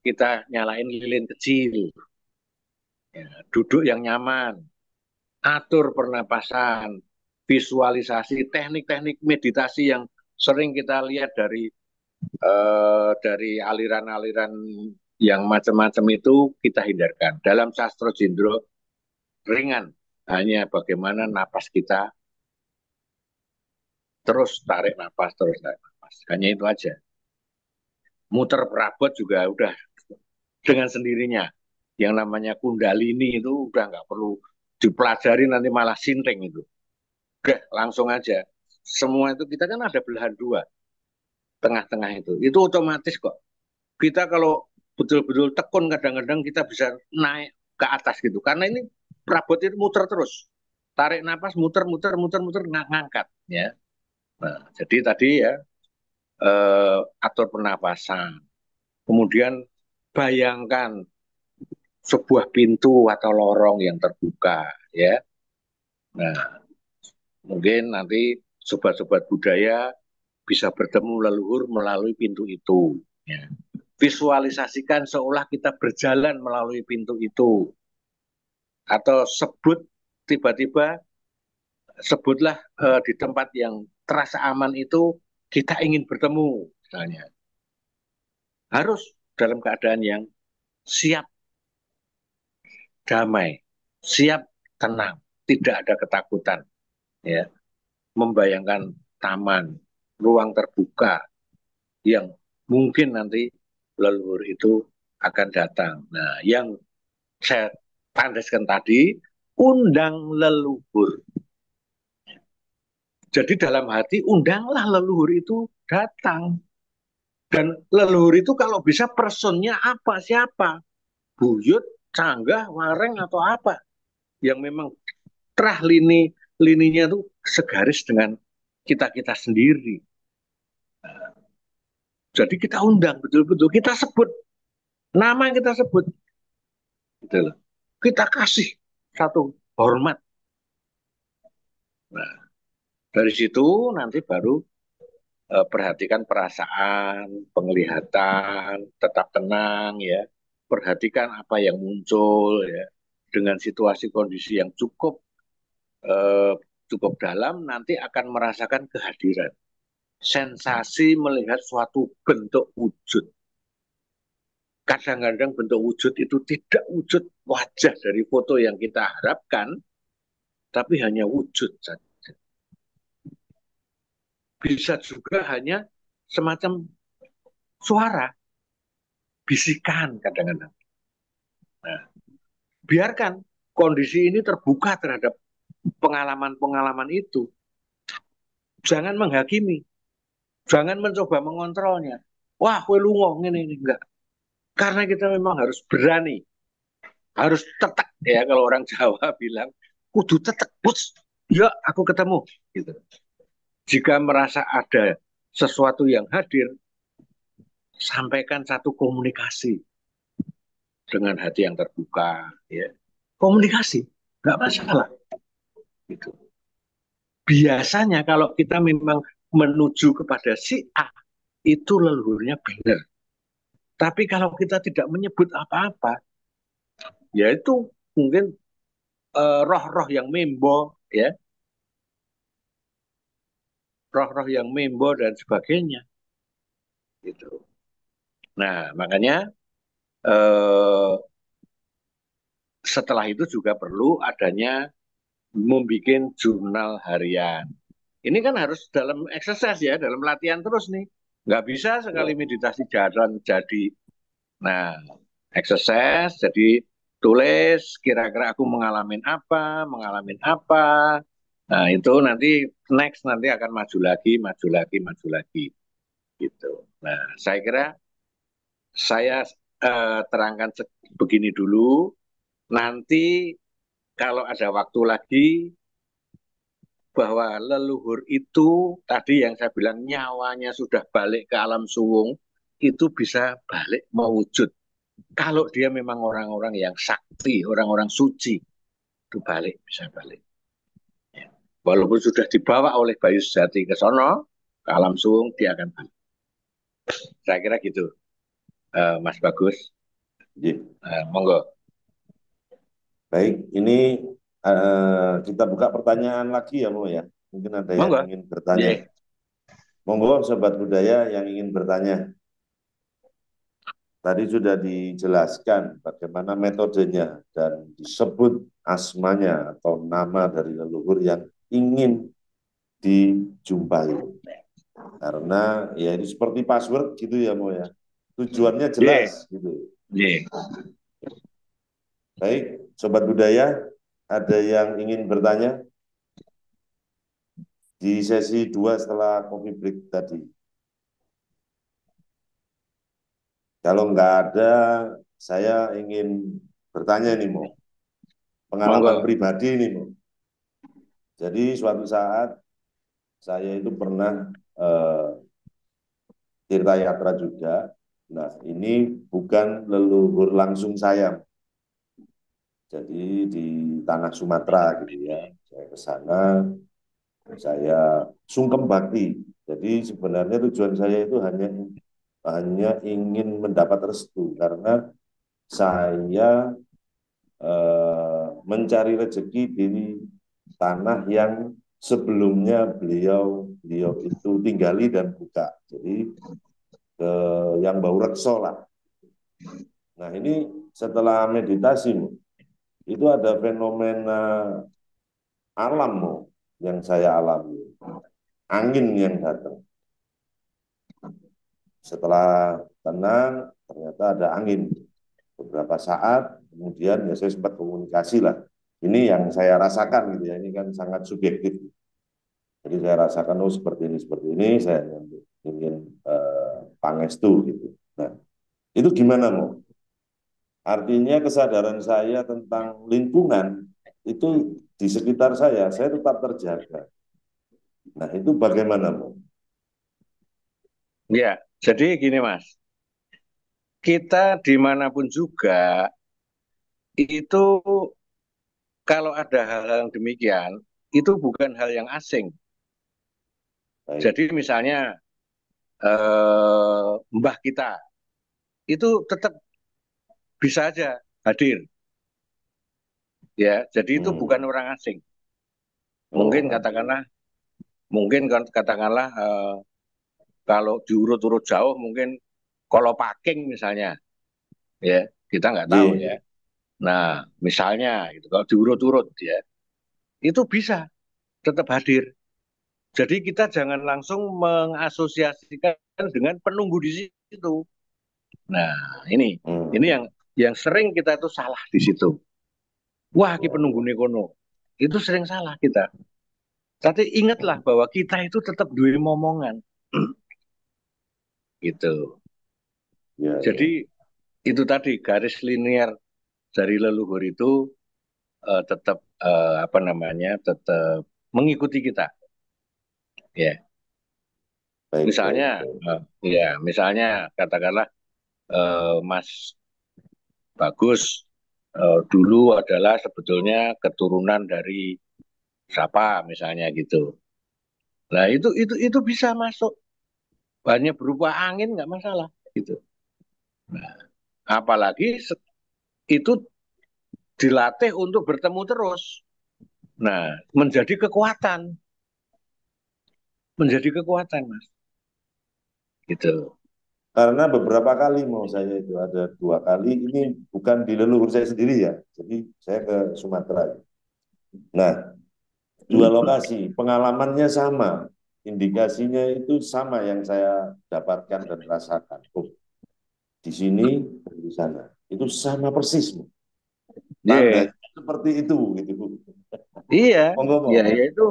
kita nyalain lilin kecil, ya. Duduk yang nyaman, atur pernapasan, visualisasi, teknik-teknik meditasi yang sering kita lihat dari aliran-aliran yang macam-macam itu kita hindarkan. Dalam sastra Jindro ringan, hanya bagaimana napas kita terus tarik napas, terus tarik napas. Hanya itu aja. Muter perabot juga udah dengan sendirinya. Yang namanya kundalini itu udah nggak perlu dipelajari nanti malah sinting itu. Udah langsung aja. Semua itu kita kan ada belahan dua, tengah-tengah itu. Itu otomatis kok. Kita kalau betul-betul tekun kadang-kadang kita bisa naik ke atas gitu. Karena ini perabot itu muter terus. Tarik napas, muter, ngangkat. Ya. Nah, jadi tadi ya, atur pernapasan. Kemudian bayangkan sebuah pintu atau lorong yang terbuka ya. Nah, mungkin nanti sobat-sobat budaya bisa bertemu leluhur melalui pintu itu ya. Visualisasikan seolah kita berjalan melalui pintu itu atau tiba-tiba sebutlah di tempat yang terasa aman itu kita ingin bertemu misalnya. Harus dalam keadaan yang siap damai, siap tenang, tidak ada ketakutan ya. Membayangkan taman, ruang terbuka yang mungkin nanti leluhur itu akan datang. Nah, yang saya tandaskan tadi, undang leluhur. Jadi dalam hati, undanglah leluhur itu datang. Dan leluhur itu kalau bisa personnya apa, siapa? Buyut, canggah, wareng, atau apa? Yang memang terah lininya itu segaris dengan kita-kita sendiri. Jadi kita undang betul-betul, kita sebut nama yang kita sebut, gitu loh. Kita kasih satu hormat. Nah, dari situ nanti baru perhatikan perasaan, penglihatan, tetap tenang ya. Perhatikan apa yang muncul ya. Dengan situasi kondisi yang eh, cukup dalam, nanti akan merasakan kehadiran. Sensasi melihat suatu bentuk wujud. Kadang-kadang bentuk wujud itu tidak wujud wajah dari foto yang kita harapkan, tapi hanya wujud saja. Bisa juga hanya semacam suara, bisikan kadang-kadang. Nah, biarkan kondisi ini terbuka terhadap pengalaman-pengalaman itu. Jangan menghakimi, jangan mencoba mengontrolnya. Wah, kue lungo, ini enggak. Karena kita memang harus berani, harus tetek ya kalau orang Jawa bilang, kudu tetek, bus, ya aku ketemu. Gitu. Jika merasa ada sesuatu yang hadir, sampaikan satu komunikasi dengan hati yang terbuka. Ya. Komunikasi, nggak masalah. Gitu. Biasanya kalau kita memang menuju kepada si A, itu leluhurnya benar. Tapi kalau kita tidak menyebut apa-apa, ya itu mungkin roh-roh yang membo, ya, roh-roh yang membo dan sebagainya. Gitu. Nah, makanya setelah itu juga perlu adanya membuat jurnal harian. Ini kan harus dalam exercise ya, dalam latihan terus nih. Nggak bisa sekali meditasi jalan jadi. Nah, exercise, jadi tulis kira-kira aku mengalami apa. Nah, itu nanti next nanti akan maju lagi gitu. Nah, saya kira saya terangkan begini dulu. Nanti kalau ada waktu lagi bahwa leluhur itu tadi yang saya bilang nyawanya sudah balik ke alam suwung, itu bisa balik mewujud. Kalau dia memang orang-orang yang sakti, orang-orang suci, itu bisa balik. Ya. Walaupun sudah dibawa oleh Bayu Sejati ke sono, ke alam suwung, dia akan balik. Saya kira gitu, Mas Bagus. Monggo. Baik, ini kita buka pertanyaan lagi ya, Mo ya. Mungkin ada yang ingin bertanya. Monggo, Sobat Budaya yang ingin bertanya. Tadi sudah dijelaskan bagaimana metodenya dan disebut asmanya atau nama dari leluhur yang ingin dijumpai. Karena ya ini seperti password gitu ya, Mo ya. Tujuannya jelas gitu. Baik, Sobat Budaya, ada yang ingin bertanya di sesi 2 setelah coffee break tadi? Kalau nggak ada, saya ingin bertanya nih, Mo. Pengalaman pribadi nih, Mo. Jadi suatu saat saya itu pernah tirta-yatra juga. Nah, ini bukan leluhur langsung saya. Jadi di tanah Sumatera gitu ya. Saya ke sana, saya sungkem bakti. Jadi sebenarnya tujuan saya itu hanya ingin mendapat restu karena saya mencari rezeki di tanah yang sebelumnya beliau itu tinggali dan buka. Jadi yang Bau Rekso lah. Nah ini setelah meditasi, itu ada fenomena alam yang saya alami. Angin yang datang. Setelah tenang, ternyata ada angin. Beberapa saat, kemudian ya saya sempat komunikasi lah. Ini yang saya rasakan gitu ya, ini kan sangat subjektif. Jadi saya rasakan, oh seperti ini, saya ingin pangestu gitu. Nah, itu gimana, Mo? Artinya kesadaran saya tentang lingkungan itu di sekitar saya tetap terjaga. Nah, itu bagaimana, Mo? Ya, jadi gini Mas, kita dimanapun juga itu kalau ada hal-hal yang demikian, itu bukan hal yang asing. Baik. Jadi misalnya mbah kita, itu tetap bisa aja hadir. Ya, jadi itu bukan orang asing. Mungkin katakanlah kalau diurut-urut jauh mungkin kalau Paking misalnya, ya kita nggak tahu ya. Nah, misalnya gitu kalau diurut-urut ya, itu bisa tetap hadir. Jadi kita jangan langsung mengasosiasikan dengan penunggu di situ. Nah, ini yang sering kita itu salah di situ. Wah, ki penunggu nekono. Itu sering salah kita. Tapi ingatlah bahwa kita itu tetap dua momongan. Gitu. Jadi itu tadi garis linear dari leluhur itu tetap tetap mengikuti kita. Ya. Misalnya katakanlah Mas Bagus dulu adalah sebetulnya keturunan dari siapa misalnya gitu. Nah itu bisa masuk. Hanya berupa angin nggak masalah gitu. Nah, apalagi itu dilatih untuk bertemu terus. Nah, menjadi kekuatan, Mas. Gitu. Karena beberapa kali saya itu ada 2 kali, ini bukan di leluhur saya sendiri ya, jadi saya ke Sumatera. Nah, Dua lokasi, pengalamannya sama, indikasinya itu sama yang saya dapatkan dan rasakan. Oh, di sini dan di sana, itu sama persis, Iya, tandanya seperti itu, gitu. iya, Monggo, ya, monggo.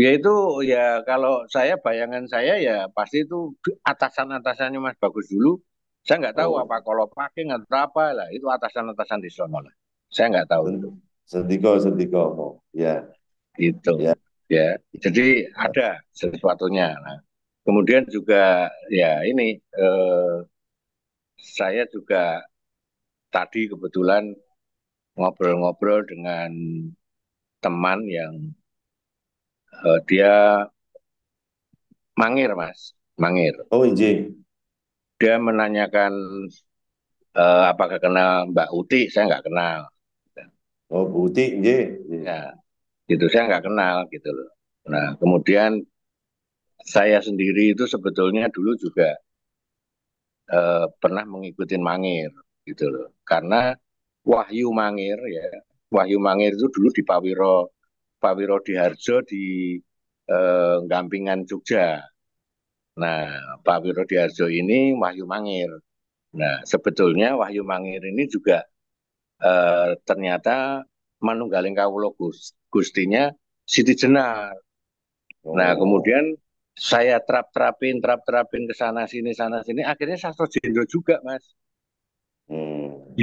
ya itu ya kalau saya bayangan saya ya pasti itu atasan-atasannya Mas Bagus dulu. Saya nggak tahu apa Oh, kalau pakai atau apa lah, itu atasan-atasan di sono lah. Saya nggak tahu itu. sendiko, sendiko, oh, ya, Gitu. ya. Ya, jadi ada sesuatunya. Nah, kemudian juga ya ini saya juga tadi kebetulan ngobrol-ngobrol dengan teman yang dia mangir, Mas, mangir. Oh, izin. Dia menanyakan apakah kenal Mbak Uti, saya nggak kenal. Oh, butik, izin. Ya, gitu saya nggak kenal gitu loh. Nah, kemudian saya sendiri itu sebetulnya dulu juga pernah mengikuti Mangir gitu loh. Karena Wahyu Mangir ya, Wahyu Mangir itu dulu di Pawiro Diharjo di Gampingan Jogja. Nah, Pak Wiro Diharjo ini Wahyu Mangir. Nah, sebetulnya Wahyu Mangir ini juga ternyata manunggaling kawula Gustinya Siti Jenar. Nah, Oh, kemudian saya terap-terapin sana sini, akhirnya Sastro Jendro juga, Mas. hmm.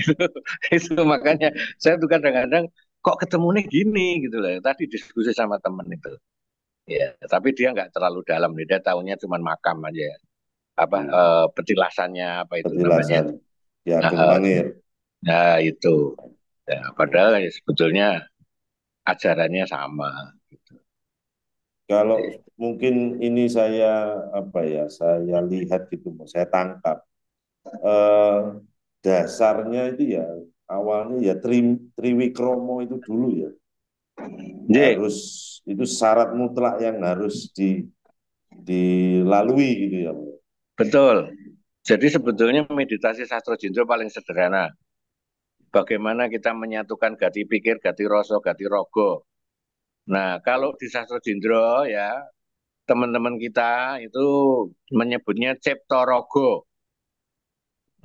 Itu makanya saya tuh kadang-kadang kok ketemunya gini gitu loh. Tadi diskusi sama temen itu. Ya, tapi dia nggak terlalu dalam nih. Dia tahunya cuma makam aja. Apa Hmm. petilasannya apa itu namanya. Petilasan Ki Nah, Ageng Mangir. nah, itu. Ya, padahal Hmm. ya sebetulnya ajarannya sama. Gitu. Kalau mungkin ini saya apa ya, saya lihat gitu, saya tangkap eh, dasarnya itu ya awalnya ya Triwikromo itu dulu ya Jadi, harus itu syarat mutlak yang harus dilalui gitu ya. betul. Jadi sebetulnya meditasi Sastro Jindro paling sederhana. Bagaimana kita menyatukan gati pikir, gati rasa, gati rogo. Nah, kalau di Sastro Jindro ya, teman-teman kita itu menyebutnya Cipta Rogo.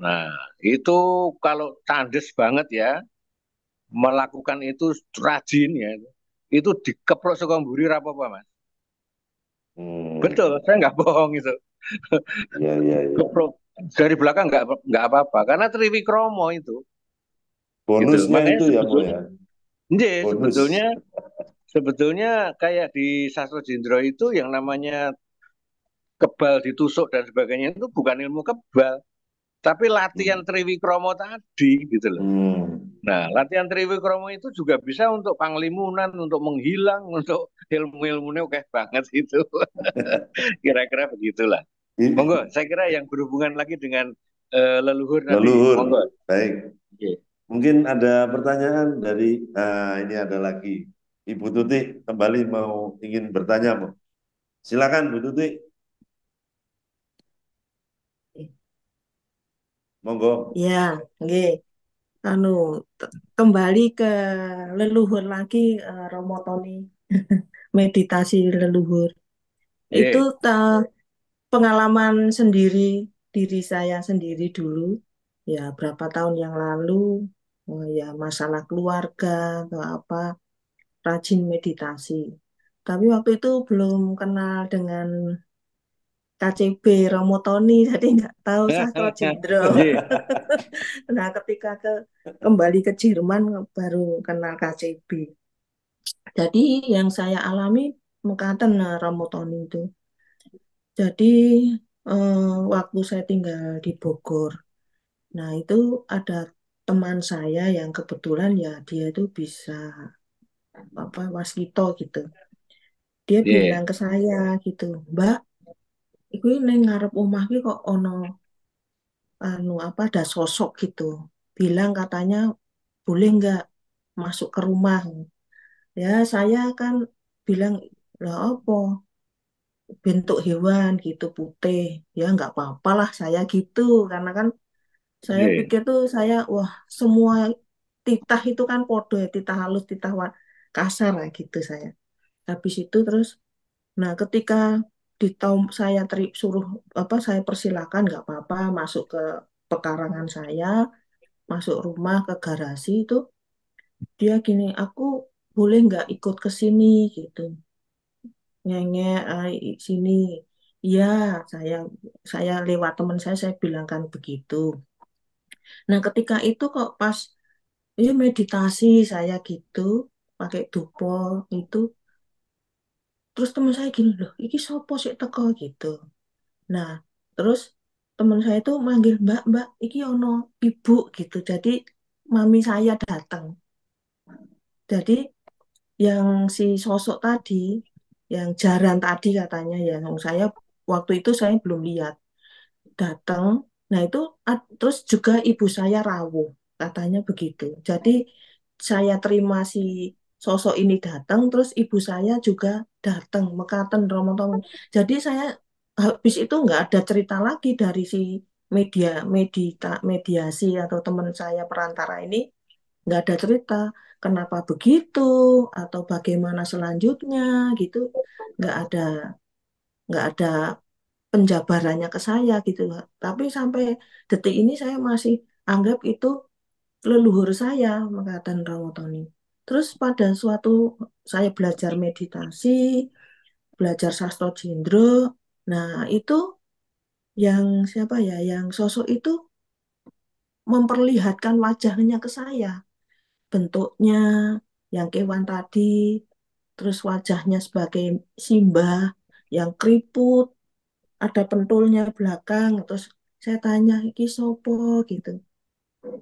Nah, itu kalau tandes banget ya, melakukan itu rajin ya, itu dikeprok saka mburi ra apa-apa, Mas. Betul, Hmm, saya nggak bohong itu. ya ya ya. Keprok dari belakang nggak apa-apa karena Triwikromo itu gitu. Bonusnya Makanya itu ya, Bu sebetulnya ya. sebetulnya Bonus. sebetulnya kayak di Sastro Jindro itu yang namanya kebal ditusuk dan sebagainya itu bukan ilmu kebal, tapi latihan Hmm. Triwikromo tadi gitu loh. Hmm. Nah, latihan Triwikromo itu juga bisa untuk panglimunan, untuk menghilang, untuk ilmu-ilmunya oke banget itu. Kira-kira begitulah. Monggo, saya kira yang berhubungan lagi dengan leluhur nanti. Leluhur. Monggo. Baik. Oke. Mungkin ada pertanyaan dari ini ada lagi. Ibu Tuti kembali mau ingin bertanya, Bu. Silakan Bu Tuti, monggo. Ya, nggih. Anu, kembali ke leluhur lagi, Romo Tony. Meditasi leluhur. Itu Oke. pengalaman sendiri, diri saya sendiri dulu. Ya, berapa tahun yang lalu, oh ya masalah keluarga atau apa, rajin meditasi. Tapi waktu itu belum kenal dengan KCB Romo Tony, jadi nggak tahu Sastro Jendro. Oke. Nah, ketika kembali ke Jerman baru kenal KCB. Jadi yang saya alami mengatakan Romo Tony itu. Jadi waktu saya tinggal di Bogor, nah itu ada teman saya yang kebetulan ya dia itu bisa apa waskito gitu. Dia bilang Oke. ke saya gitu, Mbak, iku ning ngarep omah ki kok ono anu apa ada sosok gitu. Bilang katanya boleh nggak masuk ke rumah. Ya saya kan bilang lah apa bentuk hewan gitu putih. Ya nggak apa-apa lah saya gitu karena kan saya Oke. pikir tuh saya wah semua titah itu kan podo ya, titah halus, titah kasar lah gitu saya. Habis itu terus, nah ketika saya suruh apa saya persilakan nggak apa-apa masuk ke pekarangan saya, masuk rumah ke garasi itu dia gini, aku boleh nggak ikut ke sini gitu, nyanyi sini. Iya, saya saya lewat teman saya bilangkan begitu. Nah ketika itu kok pas ya meditasi saya gitu pakai dupo itu, terus teman saya gini loh, iki sopo sih teko gitu. Nah, terus teman saya itu manggil Mbak, Mbak, iki ono ibu gitu. Jadi mami saya datang. Jadi yang si sosok tadi, yang jaran tadi katanya ya, yang saya waktu itu saya belum lihat datang. Nah itu terus juga ibu saya rawuh, katanya begitu. Jadi saya terima si sosok ini datang, terus ibu saya juga datang, mekaten Ramadan. Jadi saya habis itu nggak ada cerita lagi dari si mediasi atau teman saya perantara ini, nggak ada cerita kenapa begitu atau bagaimana selanjutnya gitu, nggak ada nggak ada penjabarannya ke saya gitu Kak. Tapi sampai detik ini saya masih anggap itu leluhur saya, Mekaten Rawatoni. Terus pada suatu saya belajar meditasi, belajar sastro jendro, nah itu yang siapa ya, yang sosok itu memperlihatkan wajahnya ke saya, bentuknya yang kewan tadi, terus wajahnya sebagai simbah yang keriput, ada pentulnya belakang, terus saya tanya iki sopo gitu,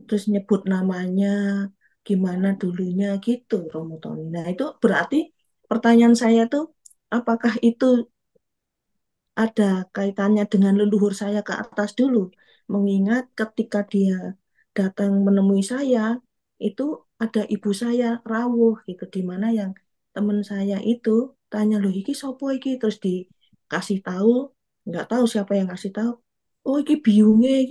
terus nyebut namanya gimana dulunya gitu Romo Tony. Nah itu berarti pertanyaan saya tuh apakah itu ada kaitannya dengan leluhur saya ke atas dulu, mengingat ketika dia datang menemui saya itu ada ibu saya rawuh gitu, di mana yang teman saya itu tanya loh iki sopo iki, terus dikasih tahu, nggak tahu siapa yang kasih tahu, oh iki biunge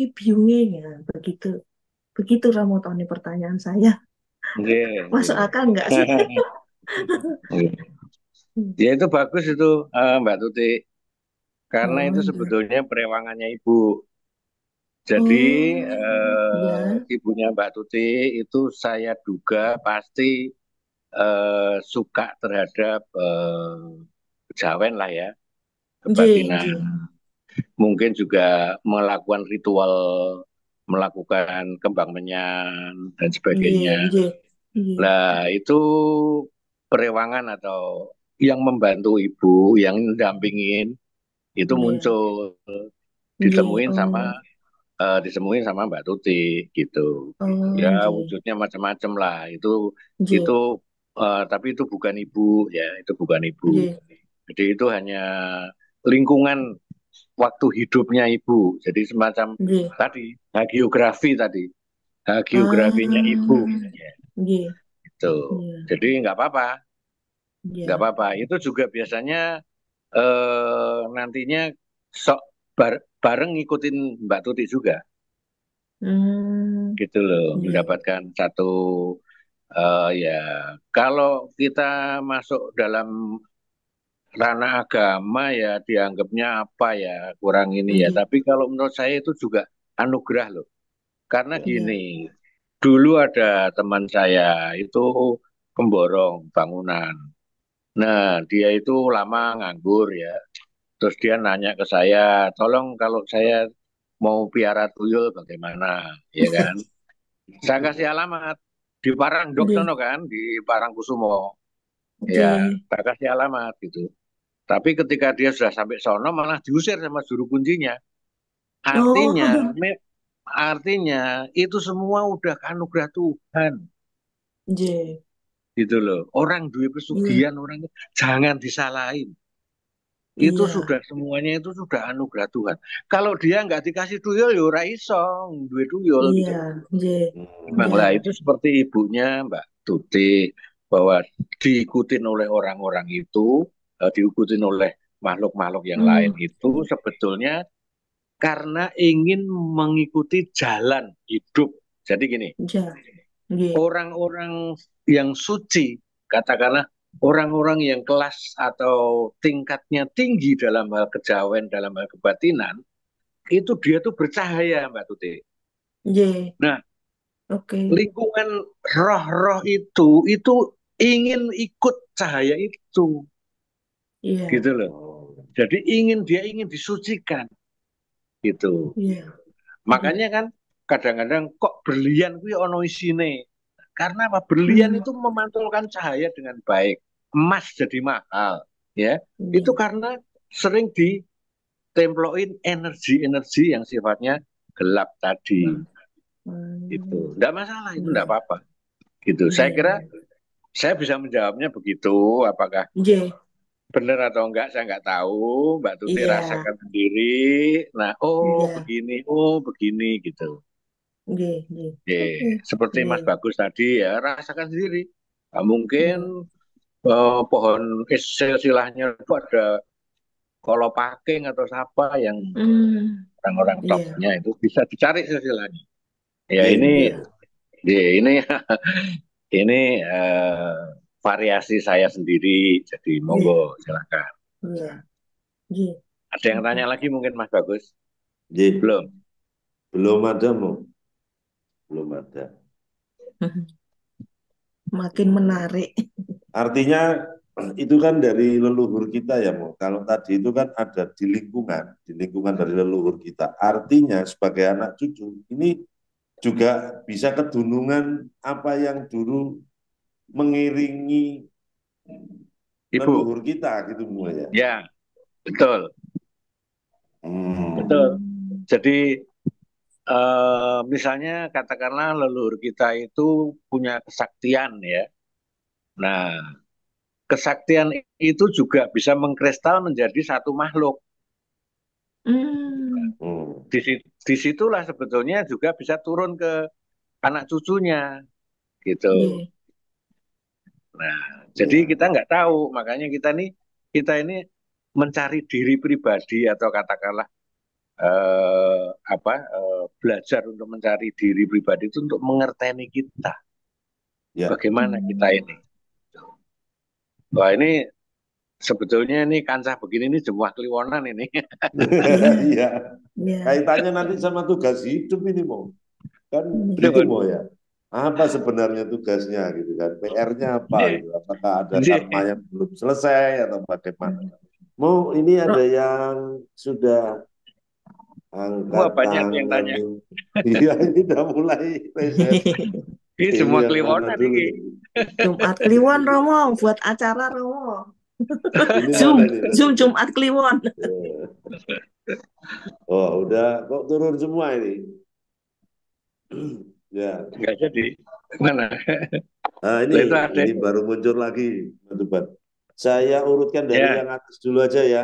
ya begitu. Begitu Ramotoni pertanyaan saya. Nggih, Masuk nggih. akal nggak sih? Nggih. Hmm. Ya itu bagus itu Mbak Tuti, karena Oh itu iya. sebetulnya perewangannya Ibu. Jadi Oh ya. ibunya Mbak Tuti itu saya duga pasti suka terhadap kejawen lah ya, J kebatinan. J Mungkin juga melakukan ritual, melakukan kembang menyan dan J sebagainya. J J. Nah itu perewangan atau yang membantu ibu, yang mendampingin itu Iya. muncul, J. ditemuin sama Oh. ditemuin sama Mbak Tuti gitu. Oh Ya J. wujudnya macam-macam lah. Itu J. tapi itu bukan ibu ya, itu bukan ibu. J. Jadi itu hanya lingkungan waktu hidupnya ibu. Jadi semacam J. tadi hagiografi tadi, hagiografinya ibu. Ah. Ya, J. itu. Iya. Jadi nggak Iya. apa-apa. Itu juga biasanya nantinya sok bareng ngikutin Mbak Tuti juga, Hmm. gitu loh, J. mendapatkan satu ya. Kalau kita masuk dalam ranah agama ya dianggapnya apa ya kurang ini ya. J. Tapi kalau menurut saya itu juga anugerah loh. Karena Iya. gini, dulu ada teman saya itu pemborong bangunan. Nah, dia itu lama nganggur ya. Terus dia nanya ke saya, tolong kalau saya mau piara tuyul bagaimana, ya kan? Saya kasih alamat di Parangdok J. sono kan, di Parangkusumo. Ya, J. saya kasih alamat gitu. Tapi ketika dia sudah sampai sono malah diusir sama juru kuncinya. Artinya, Oh. artinya itu semua udah anugerah Tuhan J. gitu loh. Orang duit Iya. pesugihan orang jangan disalahin. Itu Iya. sudah semuanya itu sudah anugerah Tuhan. Kalau dia nggak dikasih tuyul ya ora iso duit tuyul Iya. gitu. J. Memang lah Iya. itu seperti ibunya Mbak Tuti bahwa diikutin oleh orang-orang itu, diikutin oleh makhluk-makhluk yang lain Hmm. itu sebetulnya karena ingin mengikuti jalan hidup. Jadi gini, J. J. orang-orang yang suci, katakanlah orang-orang yang kelas atau tingkatnya tinggi dalam hal kejawen, dalam hal kebatinan, itu dia tuh bercahaya, Mbak Tuti. Ye, Nah, oke. lingkungan roh-roh itu ingin ikut cahaya itu, Iya, gitu loh. Oh. Jadi dia ingin disucikan, gitu. iya, Makanya kan kadang-kadang kok berlian kuwi ono isine. Karena apa? Berlian Hmm, itu memantulkan cahaya dengan baik. Emas jadi mahal, ya. Itu iya. karena sering ditemploin energi-energi yang sifatnya gelap tadi. Itu Hmm, enggak masalah, itu enggak iya, apa-apa. Gitu. Saya iya, kira iya. saya bisa menjawabnya begitu. Apakah Ye, benar atau enggak saya enggak tahu. Mbak Tuti iya, rasakan sendiri. Nah, iya, oh begini gitu. ye, ye. Oke, Seperti ye, Mas Bagus tadi ya rasakan sendiri. Nah, mungkin ye. pohon silsilahnya itu ada kolopaking atau apa yang Hmm, orang-orang iya, topnya itu bisa dicari silsilahnya. Ya Iya, ini, iya, ini variasi saya sendiri. Jadi iya, monggo silakan. iya, ye. Ada yang Oke. tanya lagi mungkin Mas Bagus? iya. Belum. Belum ada, Mo. Belum ada. Makin menarik. Artinya itu kan dari leluhur kita ya, Mo. Kalau tadi itu kan ada di lingkungan dari leluhur kita. Artinya sebagai anak cucu, ini juga bisa kedunungan apa yang dulu mengiringi Ibu. leluhur kita gitu, Mo ya. Ya, betul. Betul. Hmm, Jadi misalnya katakanlah leluhur kita itu punya kesaktian ya. Nah, kesaktian itu juga bisa mengkristal menjadi satu makhluk. hmm, Hmm. Disitulah sebetulnya juga bisa turun ke anak cucunya gitu. ye. Nah, jadi Ya, kita nggak tahu, makanya kita ini mencari diri pribadi atau katakanlah belajar untuk mencari diri pribadi itu untuk mengerteni kita, ya. bagaimana kita Hmm, ini. Wah ini sebetulnya ini kancah begini ini sebuah kliwonan ini. iya, Iya. iya, Kaitannya nanti sama tugas hidup ini, Mo. Kan gitu, iya. Betul. Mo ya. Apa sebenarnya tugasnya gitu kan? PR-nya apa Ini, gitu? Apakah ada karma ini. yang belum selesai atau bagaimana? Mo, ini ada Ro- yang sudah angkat Wah banyak yang tangan tanya. nih. Iya, ini udah mulai reset. Ini Ini semua yang mana kliwonan dulu ini. nih? Jumat Kliwon Romo buat acara Romo. Ini Zoom, mana nih? Zoom Jumat Kliwon. Oh, udah kok turun semua ini. Ya. Enggak jadi. Mana? Nah, Lah itu ada. ini baru muncul lagi, teman-teman. Saya urutkan dari Ya, yang atas dulu aja ya.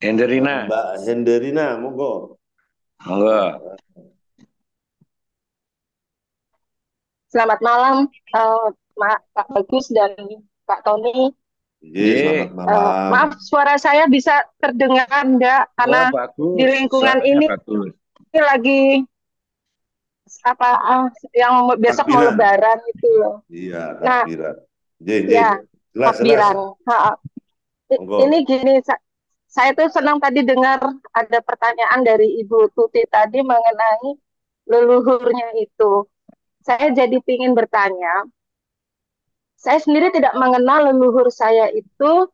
Henderina. Mbak Henderina, monggo. Monggo. Selamat malam, Pak Bagus dan Pak Tony. Iya, selamat Ye. malam. Maaf, suara saya bisa terdengar enggak? Oh Karena di bagus. lingkungan Suaranya ini bagus. lagi apa yang besok mau Takbiran. Lebaran itu loh. Iya, Nah, takbiran. Iya. ya Jelas, jelas. takbiran. Ini Monggo. gini, saya tuh senang tadi dengar ada pertanyaan dari Ibu Tuti tadi mengenai leluhurnya itu. Saya jadi ingin bertanya, saya sendiri tidak mengenal leluhur saya itu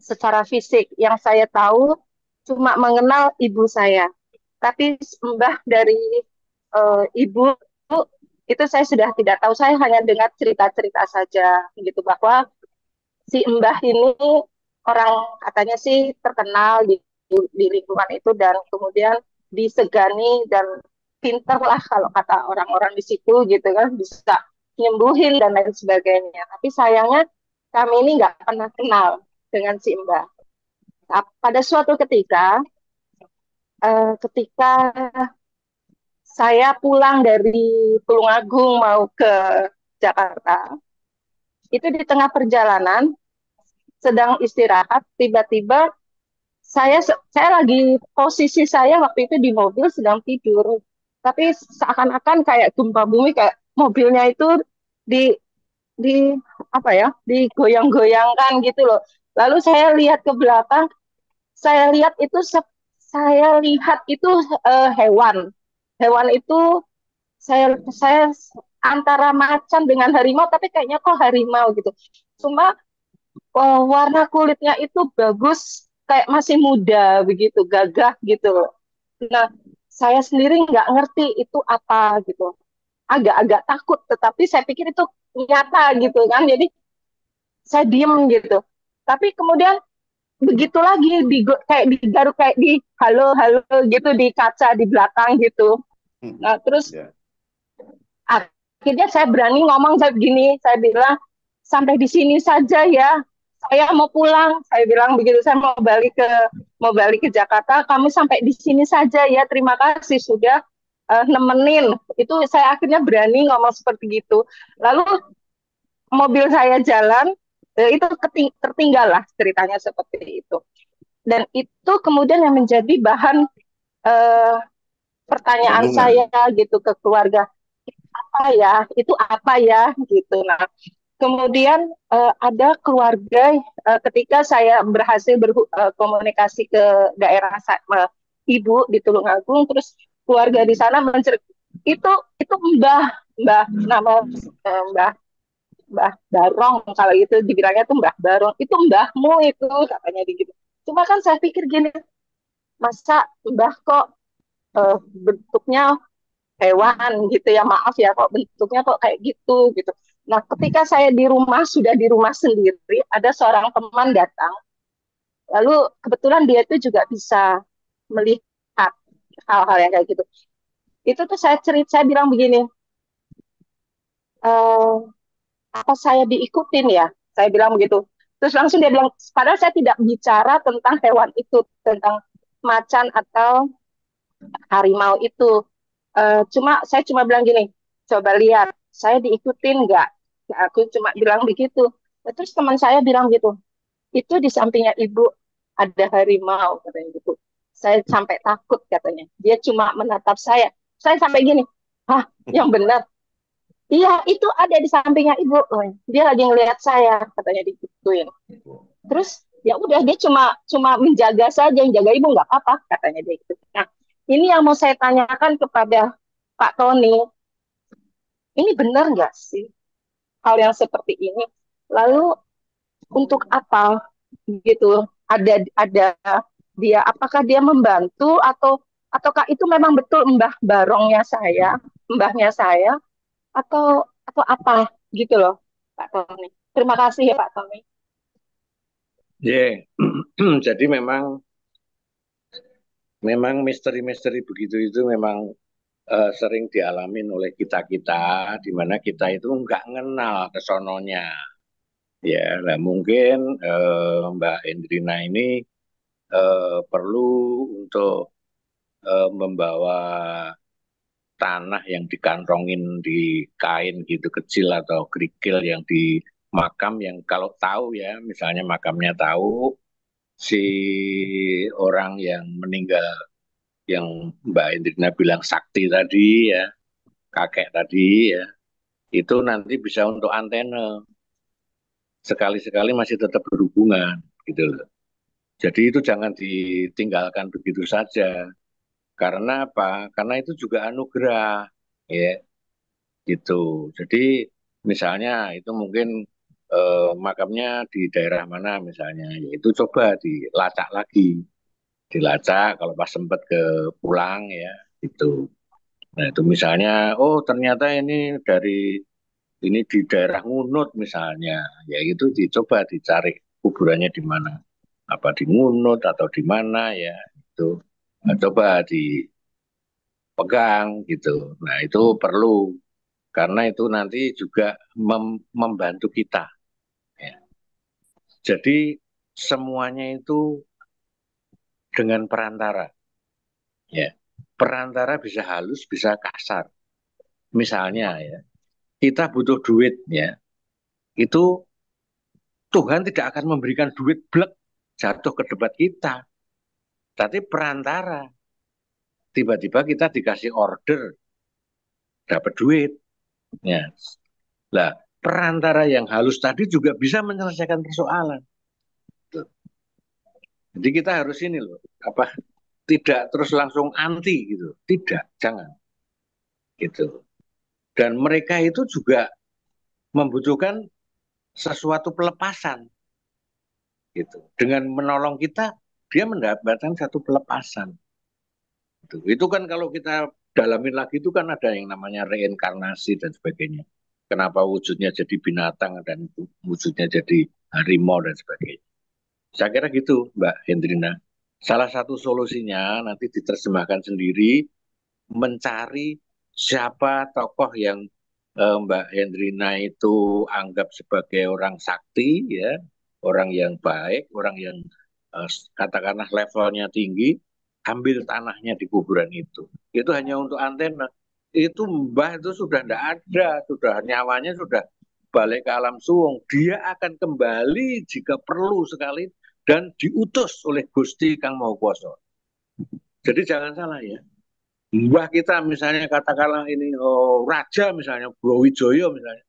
secara fisik. Yang saya tahu cuma mengenal ibu saya. Tapi mbah dari ibu itu saya sudah tidak tahu. Saya hanya dengar cerita-cerita saja gitu bahwa si mbah ini orang katanya sih terkenal di lingkungan itu dan kemudian disegani dan pinter lah kalau kata orang-orang di situ gitu kan bisa nyembuhin dan lain sebagainya. Tapi sayangnya kami ini nggak pernah kenal dengan si Mbah. Pada suatu ketika, ketika saya pulang dari Tulungagung mau ke Jakarta, itu di tengah perjalanan sedang istirahat, tiba-tiba saya lagi posisi saya waktu itu di mobil sedang tidur, tapi seakan-akan kayak gempa bumi kayak mobilnya itu di di apa ya, digoyang-goyangkan gitu loh. Lalu saya lihat ke belakang, saya lihat itu saya lihat itu hewan. Hewan itu saya antara macan dengan harimau, tapi kayaknya kok harimau gitu. Cuma warna kulitnya itu bagus, kayak masih muda begitu, gagah gitu loh. Nah, saya sendiri nggak ngerti itu apa gitu. Agak-agak takut, tetapi saya pikir itu nyata gitu kan. Jadi saya diem gitu. Tapi kemudian begitu lagi kayak digaruk, kayak di halo halo gitu di kaca di belakang gitu. Nah, terus Ya. akhirnya saya berani ngomong, saya begini, saya bilang sampai di sini saja ya. Saya mau pulang, saya bilang begitu. Saya mau balik ke Jakarta. Kamu sampai di sini saja ya. Terima kasih sudah nemenin. Itu saya akhirnya berani ngomong seperti gitu. Lalu mobil saya jalan, itu tertinggal lah ceritanya seperti itu. Dan itu kemudian yang menjadi bahan eh, pertanyaan saya Renungan. gitu ke keluarga, apa ya, itu apa ya gitu. Nah, kemudian ada keluarga, ketika saya berhasil berkomunikasi ke daerah ibu di Tulungagung, terus keluarga di sana itu itu Mbah Mbah nama Mbah Mbah Barong, kalau itu dibilangnya tuh Mbah Barong, itu mbahmu itu katanya gitu. Cuma kan saya pikir gini, masa Mbah kok bentuknya hewan gitu ya, maaf ya kok bentuknya kok kayak gitu gitu. Nah, ketika saya sudah di rumah sendiri, ada seorang teman datang, lalu kebetulan dia itu juga bisa melihat hal-hal yang kayak gitu. Itu tuh saya bilang begini, eh, apa saya diikutin ya? Saya bilang begitu. Terus langsung dia bilang, padahal saya tidak bicara tentang hewan itu, tentang macan atau harimau itu. Saya cuma bilang gini, coba lihat, saya diikutin nggak? Nah, aku cuma bilang begitu. Nah, terus teman saya bilang gitu, itu di sampingnya ibu ada harimau katanya gitu. Saya sampai takut katanya. Dia cuma menatap saya. Saya sampai gini, hah, yang benar. Iya, itu ada di sampingnya ibu. Oh, dia lagi ngelihat saya katanya digituin. Terus ya udah, dia cuma cuma menjaga saja, yang jaga ibu nggak apa-apa katanya dia gitu. Nah, ini yang mau saya tanyakan kepada Pak Tony, ini benar nggak sih hal yang seperti ini? Lalu untuk apa gitu? Ada dia, apakah dia membantu ataukah itu memang betul Mbah Barongnya saya, mbahnya saya, atau apa gitu loh, Pak Tony. Terima kasih ya Pak Tony. Yeah. Jadi memang misteri-misteri begitu itu memang sering dialamin oleh kita-kita, di mana kita itu nggak kenal kesononya. Ya, lah mungkin Mbak Endrina ini perlu untuk membawa tanah yang dikantongin di kain gitu kecil atau kerikil yang di makam, yang kalau tahu ya, misalnya makamnya tahu si orang yang meninggal, yang Mbak Endrina bilang sakti tadi ya, kakek tadi ya, itu nanti bisa untuk antena, sekali-sekali masih tetap berhubungan gitu loh. Jadi itu jangan ditinggalkan begitu saja. Karena apa? Karena itu juga anugerah, ya, gitu. Jadi misalnya itu mungkin makamnya di daerah mana misalnya, yaitu coba dilacak lagi, dilacak kalau pas sempat ke pulang ya, itu. Nah itu misalnya, oh ternyata ini di daerah Ngunut misalnya, ya itu dicoba dicari kuburannya di mana, apa di Ngunut atau di mana ya, itu. Nah, coba dipegang gitu. Nah itu perlu, karena itu nanti juga membantu kita. Ya. Jadi semuanya itu dengan perantara. Ya. Perantara bisa halus, bisa kasar. Misalnya ya, kita butuh duit ya, itu Tuhan tidak akan memberikan duit blek jatuh ke debat kita. Tapi perantara, tiba-tiba kita dikasih order, dapat duit. Ya. Lah, perantara yang halus tadi juga bisa menyelesaikan persoalan. Jadi kita harus ini loh, tidak terus langsung anti gitu, tidak, jangan gitu. Dan mereka itu juga membutuhkan sesuatu pelepasan gitu. Dengan menolong kita, dia mendapatkan satu pelepasan. Itu kan kalau kita dalamin lagi itu kan ada yang namanya reinkarnasi dan sebagainya. Kenapa wujudnya jadi binatang dan wujudnya jadi harimau dan sebagainya. Saya kira gitu, Mbak Hendrina. Salah satu solusinya nanti diterjemahkan sendiri, mencari siapa tokoh yang Mbak Hendrina itu anggap sebagai orang sakti, ya, orang yang baik, orang yang katakanlah levelnya tinggi, ambil tanahnya di kuburan itu. Itu hanya untuk antena. Itu Mbah itu sudah tidak ada, sudah nyawanya sudah balik ke alam suwung. Dia akan kembali jika perlu sekali dan diutus oleh Gusti Kang Maha Kuwasa. Jadi jangan salah ya. Mbah kita misalnya katakanlah ini raja misalnya Brawijaya misalnya,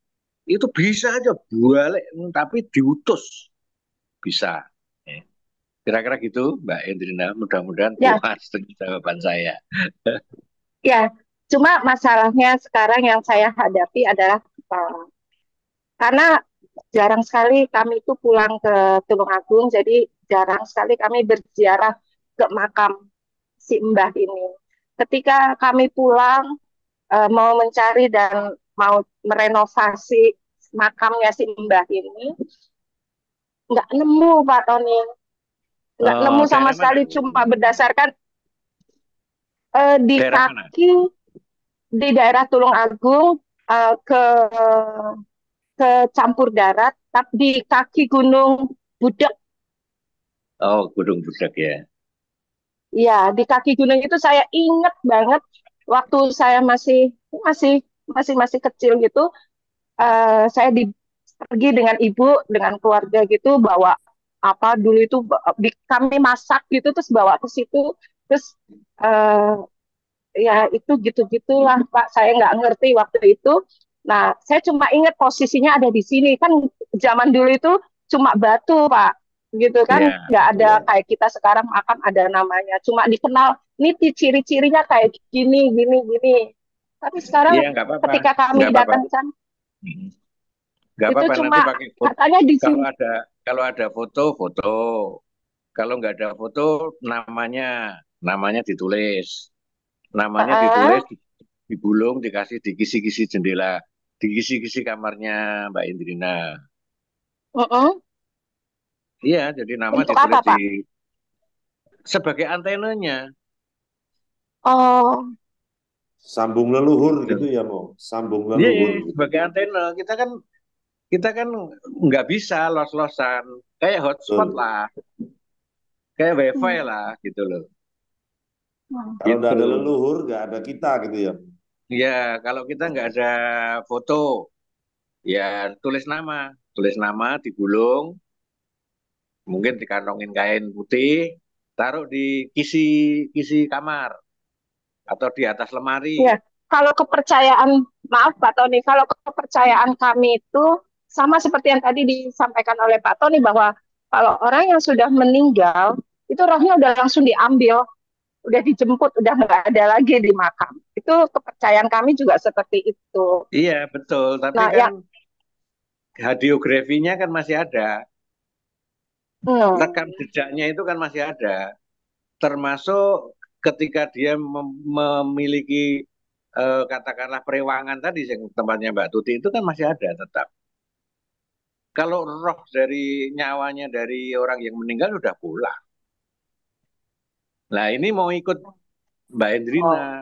itu bisa aja balik tapi diutus bisa. Kira-kira gitu Mbak Endrina, mudah-mudahan Ya, puas dengan jawaban saya. ya. Cuma masalahnya sekarang yang saya hadapi adalah karena jarang sekali kami itu pulang ke Tulungagung, jadi jarang sekali kami berziarah ke makam si Mbah ini. Ketika kami pulang mau mencari dan mau merenovasi makamnya si Mbah ini, nggak nemu Pak Tony, nggak nemu sama Daerah mana? sekali, cuma berdasarkan di Daerah mana? kaki di daerah Tulungagung ke campur darat, tapi di kaki Gunung Budak. Oh, Gunung Budak ya. Ya, di kaki gunung itu saya ingat banget waktu saya masih masih kecil gitu. Saya pergi dengan ibu dengan keluarga gitu bawa apa dulu itu kami masak gitu terus bawa ke situ terus eh, ya itu gitu-gitulah Pak, saya nggak ngerti waktu itu. Nah, saya cuma ingat posisinya ada di sini kan, zaman dulu itu cuma batu Pak, gitu kan, Ya, nggak ada Ya. kayak kita sekarang makam ada namanya, cuma dikenal ini ciri-cirinya kayak gini gini gini. Tapi sekarang iya nggak apa-apa, ketika kami nggak apa-apa. datang ke sana Nggak itu apa-apa nanti cuma pakai foto. katanya di Kalau sini. ada foto, foto. Kalau nggak ada foto, namanya ditulis. Namanya Uh, ditulis, digulung, dikasih di kisi-kisi jendela, di kisi-kisi kamarnya Mbak Indrina. Iya, jadi nama untuk ditulis apa di Pak? sebagai antenanya. Oh, Sambung leluhur gitu Gitu. ya, Mo. Sambung Iya, leluhur gitu. sebagai antena. Kita kan nggak bisa los-losan. Kayak hotspot Betul. lah, kayak wifi hmm. lah, gitu loh. Kalau nggak Gitu. ada leluhur, nggak ada kita gitu ya. Ya, kalau kita nggak ada foto, ya tulis nama, digulung, mungkin dikantongin kain putih, taruh di kisi kisi kamar atau di atas lemari. Ya, kalau kepercayaan, maaf Pak Tony, kalau kepercayaan kami itu sama seperti yang tadi disampaikan oleh Pak Tony bahwa kalau orang yang sudah meninggal itu rohnya udah langsung diambil, udah dijemput, udah nggak ada lagi di makam. Itu kepercayaan kami juga seperti itu. Iya, betul. Tapi Nah, kan yang hadiografinya kan masih ada. Rekam hmm, jejaknya itu kan masih ada. Termasuk ketika dia memiliki katakanlah perewangan tadi yang tempatnya Mbak Tuti itu kan masih ada tetap. Kalau roh dari nyawanya dari orang yang meninggal sudah pulang. Nah ini mau ikut Mbak Hendrina oh,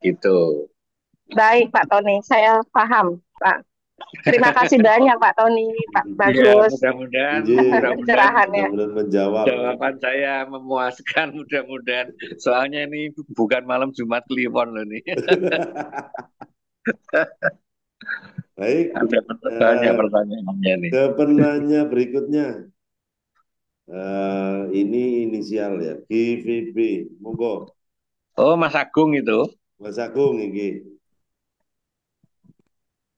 gitu. baik Pak Tony, saya paham Pak. Terima kasih banyak Pak Tony, Pak Ya Bagus mudah-mudahan Izin, mudah-mudahan pencerahannya. mudah-mudahan menjawab ya. jawaban saya memuaskan mudah-mudahan. Soalnya ini bukan malam Jumat Kliwon loh nih. Baik, Ada banyak eh, pertanyaannya nih. ke penanya berikutnya. Ini inisial ya, GVB. Monggo, Oh Mas Agung itu. Mas Agung ini.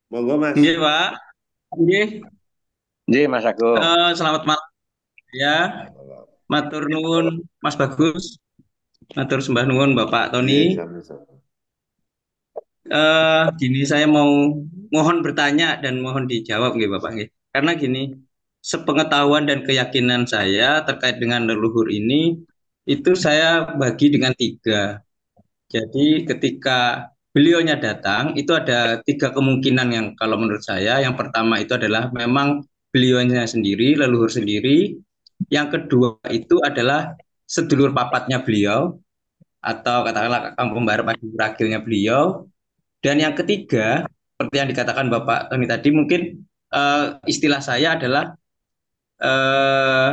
Monggo Mas. Nggih, Pak. Nggih. Nggih, Mas Agung. Selamat malam ya. Matur nuwun Mas Bagus. Matur sembah nuwun Bapak Tony. Nggih, sami-sami. Gini saya mau mohon bertanya dan mohon dijawab nggih Bapak nggih. Karena gini, sepengetahuan dan keyakinan saya terkait dengan leluhur ini itu saya bagi dengan tiga. Jadi ketika beliaunya datang itu ada tiga kemungkinan yang kalau menurut saya. Yang pertama itu adalah memang beliaunya sendiri, leluhur sendiri. Yang kedua itu adalah sedulur papatnya beliau atau katakanlah pembarep ragilnya beliau. Dan yang ketiga, seperti yang dikatakan Bapak Tony tadi, mungkin istilah saya adalah eh,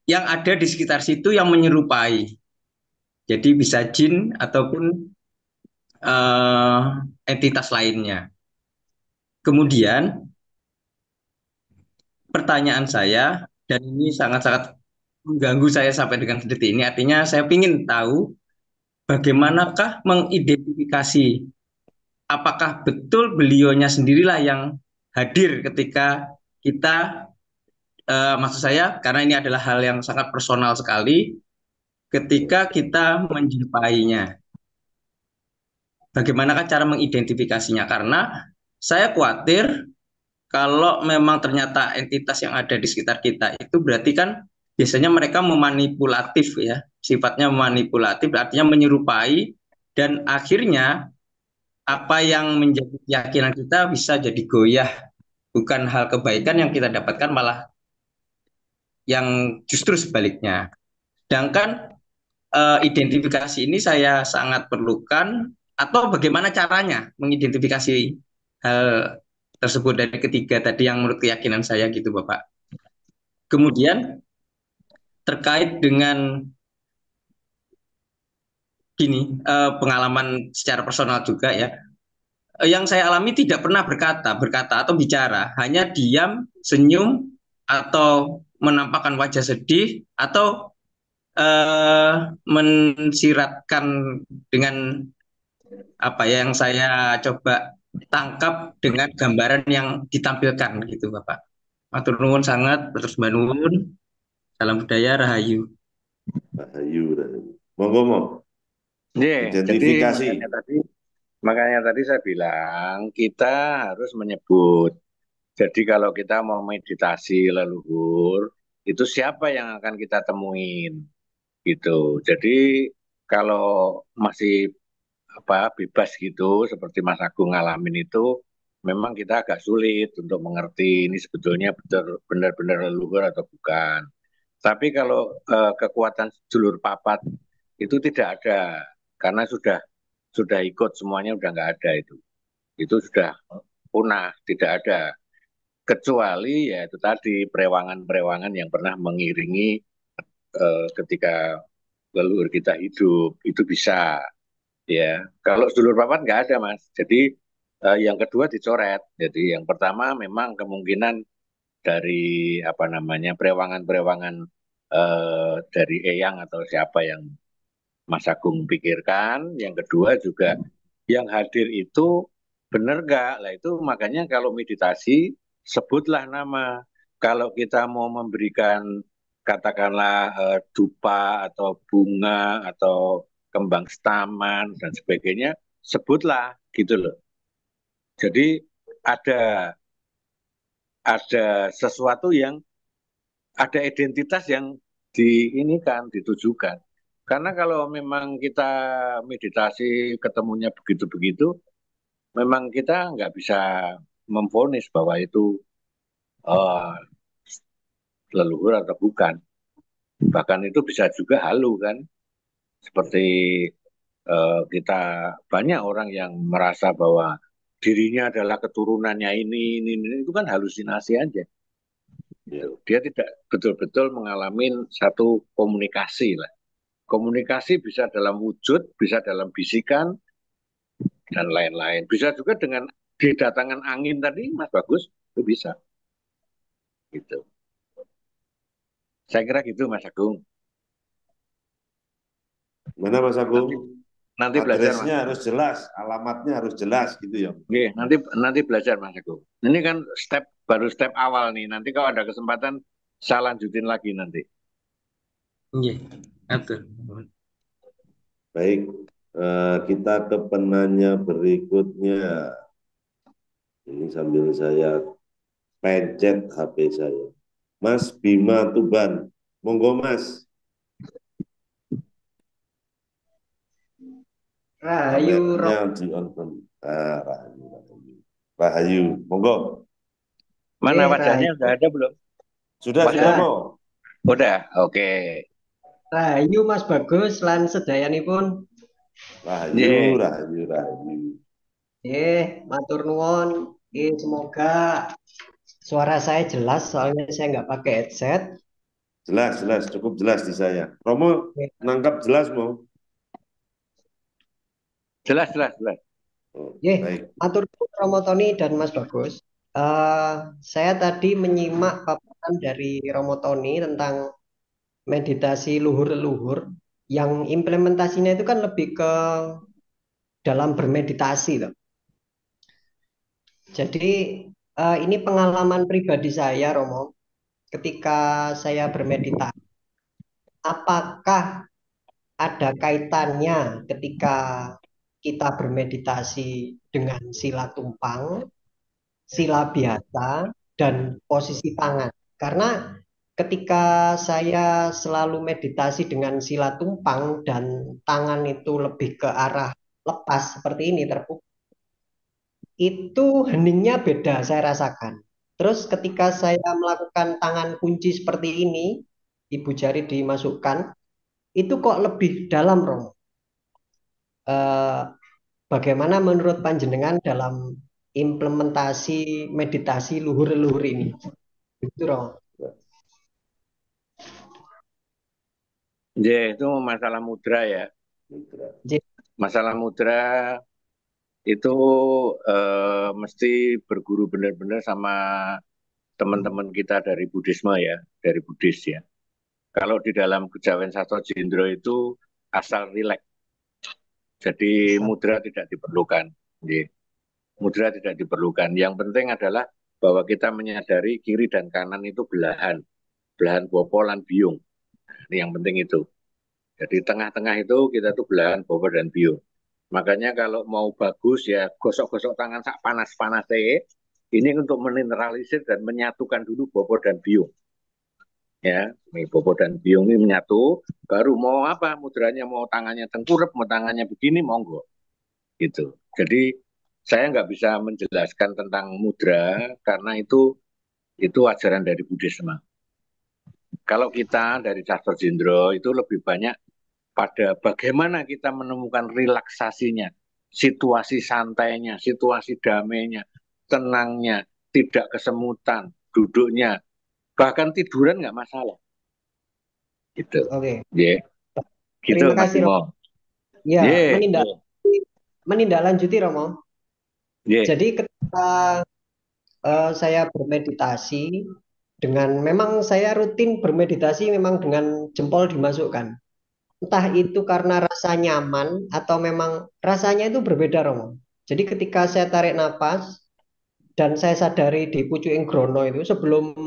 yang ada di sekitar situ yang menyerupai. Jadi bisa jin ataupun eh, entitas lainnya. Kemudian pertanyaan saya, dan ini sangat-sangat mengganggu saya sampai dengan detik ini, artinya saya ingin tahu bagaimanakah mengidentifikasi apakah betul beliaunya sendirilah yang hadir ketika kita, maksud saya, karena ini adalah hal yang sangat personal sekali, ketika kita menjumpainya. Bagaimanakah cara mengidentifikasinya? Karena saya khawatir kalau memang ternyata entitas yang ada di sekitar kita itu berarti kan biasanya mereka memanipulatif ya, sifatnya manipulatif, artinya menyerupai dan akhirnya apa yang menjadi keyakinan kita bisa jadi goyah, bukan hal kebaikan yang kita dapatkan malah yang justru sebaliknya. Sedangkan identifikasi ini saya sangat perlukan atau bagaimana caranya mengidentifikasi hal tersebut dari ketiga tadi yang menurut keyakinan saya gitu Bapak. Kemudian terkait dengan gini, pengalaman secara personal juga ya, yang saya alami tidak pernah berkata atau bicara, hanya diam, senyum, atau menampakkan wajah sedih, atau mensiratkan dengan apa ya yang saya coba tangkap dengan gambaran yang ditampilkan gitu Bapak. Matur nuwun sangat, terus nuwun. Salam budaya Rahayu. Rahayu, Rahayu. Monggo, Mong. Nggih, jadi Identifikasi. makanya tadi saya bilang kita harus menyebut. Jadi kalau kita mau meditasi leluhur, itu siapa yang akan kita temuin gitu. Jadi kalau masih bebas gitu seperti Mas Agung ngalamin itu memang kita agak sulit untuk mengerti ini sebetulnya benar-benar leluhur atau bukan. Tapi kalau kekuatan sedulur papat itu tidak ada karena sudah ikut semuanya udah nggak ada itu sudah punah tidak ada kecuali ya itu tadi perewangan-perewangan yang pernah mengiringi ketika leluhur kita hidup itu bisa ya. Kalau sedulur papat nggak ada Mas. Jadi yang kedua dicoret. Jadi yang pertama memang kemungkinan dari apa namanya perewangan-perewangan dari Eyang atau siapa yang Mas Agung pikirkan. Yang kedua juga yang hadir itu benar nggak? Lah itu makanya kalau meditasi sebutlah nama. Kalau kita mau memberikan katakanlah dupa atau bunga atau kembang setaman dan sebagainya, sebutlah gitu loh. Jadi ada sesuatu yang ada identitas yang ditujukan. Karena kalau memang kita meditasi ketemunya begitu-begitu, memang kita nggak bisa memvonis bahwa itu uh, leluhur atau bukan. Bahkan itu bisa juga halu kan. Seperti kita banyak orang yang merasa bahwa dirinya adalah keturunannya ini itu kan halusinasi aja. Dia tidak betul-betul mengalami satu komunikasi lah. Komunikasi bisa dalam wujud, bisa dalam bisikan, dan lain-lain. Bisa juga dengan kedatangan angin tadi, Mas Bagus, itu bisa. Gitu. Saya kira gitu, Mas Agung. Mana Mas Agung? Nanti belajar Mas. Addressnya harus jelas, alamatnya harus jelas gitu ya. Oke, nanti belajar Mas Eko. Ini kan baru step awal nih. Nanti kalau ada kesempatan saya lanjutin lagi nanti. Iya, betul. Baik, kita ke penanya berikutnya. Ini sambil saya pencet HP saya. Mas Bima Tuban, monggo Mas. Rahayu Kameranya di on. Rahayu, monggo. Mana wajahnya udah ada belum? Sudah mau. Udah, oke. Rahayu Mas Bagus lan sedayanipun. Rahayu. Matur nuwun. Semoga suara saya jelas soalnya saya nggak pakai headset. Jelas, cukup jelas di saya. Romo, nangkap jelas mau? Jelas. Baik. Matur nuwun Romo Tony dan Mas Bagus. Saya tadi menyimak paparan dari Romo Tony tentang meditasi luhur-leluhur yang implementasinya itu kan lebih ke dalam bermeditasi loh. Jadi ini pengalaman pribadi saya Romo, ketika saya bermeditasi, apakah ada kaitannya ketika kita bermeditasi dengan sila tumpang, sila biasa, dan posisi tangan? Karena ketika saya selalu meditasi dengan sila tumpang dan tangan itu lebih ke arah lepas seperti ini terpukul, itu heningnya beda saya rasakan. Terus ketika saya melakukan tangan kunci seperti ini, ibu jari dimasukkan, itu kok lebih dalam, Romo. Bagaimana menurut panjenengan dalam implementasi meditasi luhur-leluhur ini? Itu, Romo. Itu masalah mudra ya. Masalah mudra itu mesti berguru benar-benar sama teman-teman kita dari Buddhisme ya, dari Buddhis ya. Kalau di dalam kejawen Sastro Jindro itu asal rileks. Jadi mudra tidak diperlukan. Mudra tidak diperlukan. Yang penting adalah bahwa kita menyadari kiri dan kanan itu belahan bopo lan biung. Ini yang penting itu. Jadi tengah-tengah itu kita tuh belahan bopo dan biung. Makanya kalau mau bagus ya gosok-gosok tangan sak panas-panasnya. Ini untuk menetralisir dan menyatukan dulu bopo dan biung. Ya, bopo dan biung ini menyatu. Baru mau apa mudranya, mau tangannya tengkurap, mau tangannya begini, monggo. Gitu. Jadi saya nggak bisa menjelaskan tentang mudra karena itu ajaran dari Buddhisme. Kalau kita dari Sastro Jindro itu lebih banyak pada bagaimana kita menemukan relaksasinya, situasi santainya, situasi damainya, tenangnya, tidak kesemutan, duduknya, bahkan tiduran nggak masalah. Gitu. Oke. Gitu Terima Mas kasih, Bimo. Romo. Ya, menindaklanjuti Romo. Jadi ketika saya bermeditasi memang saya rutin bermeditasi memang dengan jempol dimasukkan. Entah itu karena rasa nyaman atau memang rasanya itu berbeda, Romo. Jadi ketika saya tarik napas dan saya sadari di pucuking grono itu sebelum